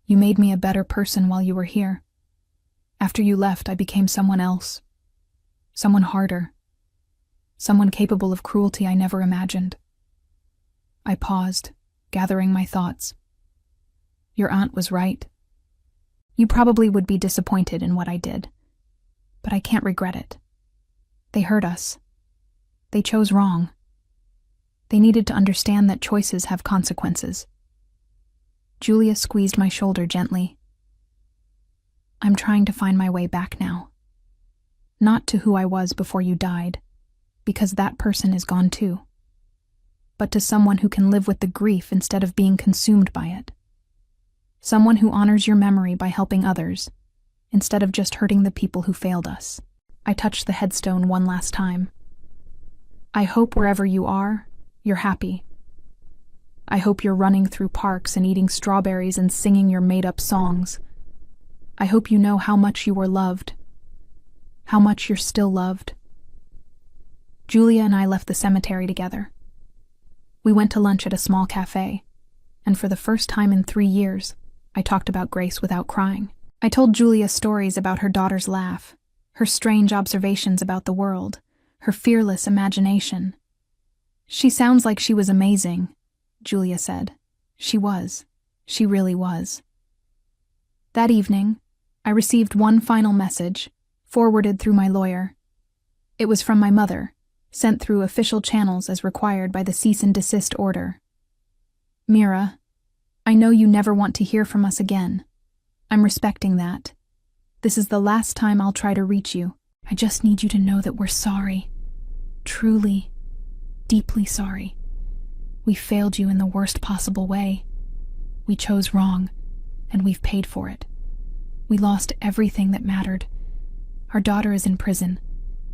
You made me a better person while you were here. After you left, I became someone else. Someone harder. Someone capable of cruelty I never imagined. I paused, gathering my thoughts. Your aunt was right. You probably would be disappointed in what I did, but I can't regret it. They hurt us. They chose wrong. They needed to understand that choices have consequences. Julia squeezed my shoulder gently. I'm trying to find my way back now. Not to who I was before you died, because that person is gone too, but to someone who can live with the grief instead of being consumed by it. Someone who honors your memory by helping others, instead of just hurting the people who failed us. I touched the headstone one last time. I hope wherever you are, you're happy. I hope you're running through parks and eating strawberries and singing your made-up songs. I hope you know how much you were loved, how much you're still loved. Julia and I left the cemetery together. We went to lunch at a small cafe, and for the first time in 3 years, I talked about Grace without crying. I told Julia stories about her daughter's laugh, her strange observations about the world, her fearless imagination. She sounds like she was amazing, Julia said. She was. She really was. That evening, I received one final message, forwarded through my lawyer. It was from my mother, sent through official channels as required by the cease and desist order. Mira, I know you never want to hear from us again. I'm respecting that. This is the last time I'll try to reach you. I just need you to know that we're sorry. Truly, deeply sorry. We failed you in the worst possible way. We chose wrong, and we've paid for it. We lost everything that mattered. Our daughter is in prison.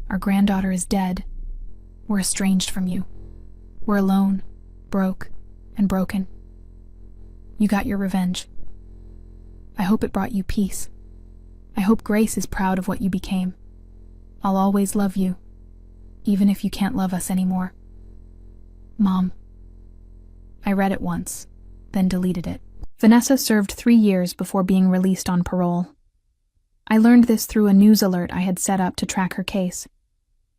Our granddaughter is dead. We're estranged from you. We're alone, broke, and broken. You got your revenge. I hope it brought you peace. I hope Grace is proud of what you became. I'll always love you, even if you can't love us anymore. Mom. I read it once, then deleted it. Vanessa served 3 years before being released on parole. I learned this through a news alert I had set up to track her case.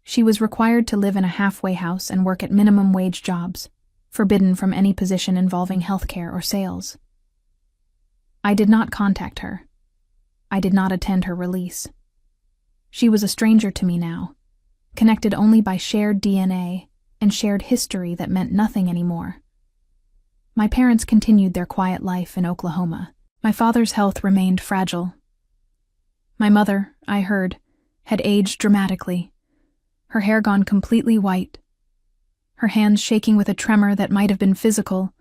She was required to live in a halfway house and work at minimum wage jobs, forbidden from any position involving healthcare or sales. I did not contact her. I did not attend her release. She was a stranger to me now, connected only by shared DNA and shared history that meant nothing anymore. My parents continued their quiet life in Oklahoma, My father's health remained fragile. My mother, I heard, had aged dramatically, her hair gone completely white, her hands shaking with a tremor that might have been physical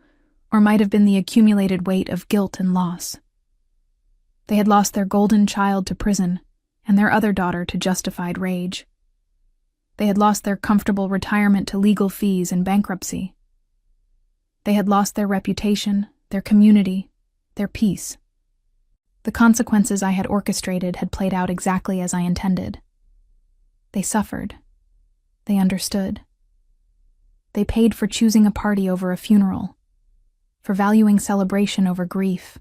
or might have been the accumulated weight of guilt and loss. They had lost their golden child to prison and their other daughter to justified rage. They had lost their comfortable retirement to legal fees and bankruptcy. They had lost their reputation, their community, their peace. The consequences I had orchestrated had played out exactly as I intended. They suffered. They understood. They paid for choosing a party over a funeral, for valuing celebration over grief,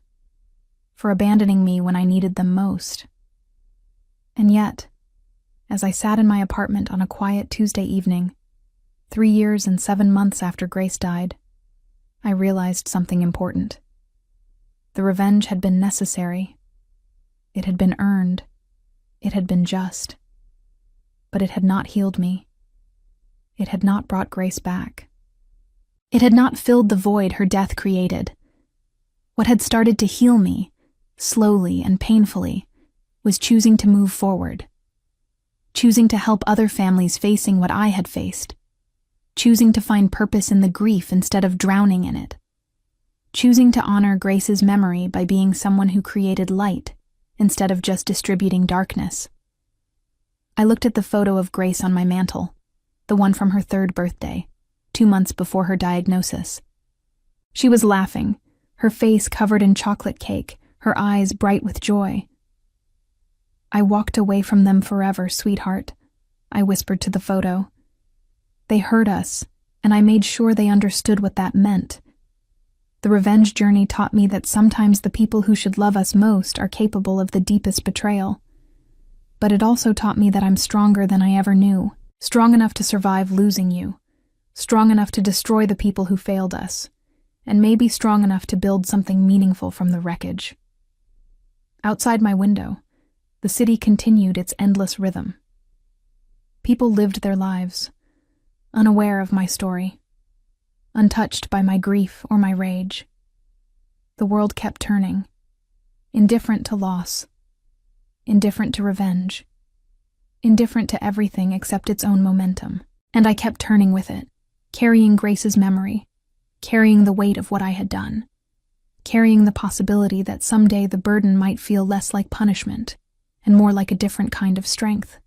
for abandoning me when I needed them most. And yet, as I sat in my apartment on a quiet Tuesday evening, 3 years and 7 months after Grace died, I realized something important. The revenge had been necessary. It had been earned. It had been just. But it had not healed me. It had not brought Grace back. It had not filled the void her death created. What had started to heal me, slowly and painfully, was choosing to move forward. Choosing to help other families facing what I had faced. Choosing to find purpose in the grief instead of drowning in it. Choosing to honor Grace's memory by being someone who created light instead of just distributing darkness. I looked at the photo of Grace on my mantle, the one from her 3rd birthday, 2 months before her diagnosis. She was laughing, her face covered in chocolate cake, her eyes bright with joy. "I walked away from them forever, sweetheart," I whispered to the photo. "They hurt us, and I made sure they understood what that meant. The revenge journey taught me that sometimes the people who should love us most are capable of the deepest betrayal. But it also taught me that I'm stronger than I ever knew, strong enough to survive losing you, strong enough to destroy the people who failed us, and maybe strong enough to build something meaningful from the wreckage." Outside my window, the city continued its endless rhythm. People lived their lives, unaware of my story, untouched by my grief or my rage. The world kept turning, indifferent to loss, indifferent to revenge, indifferent to everything except its own momentum. And I kept turning with it, carrying Grace's memory, carrying the weight of what I had done, carrying the possibility that someday the burden might feel less like punishment and more like a different kind of strength.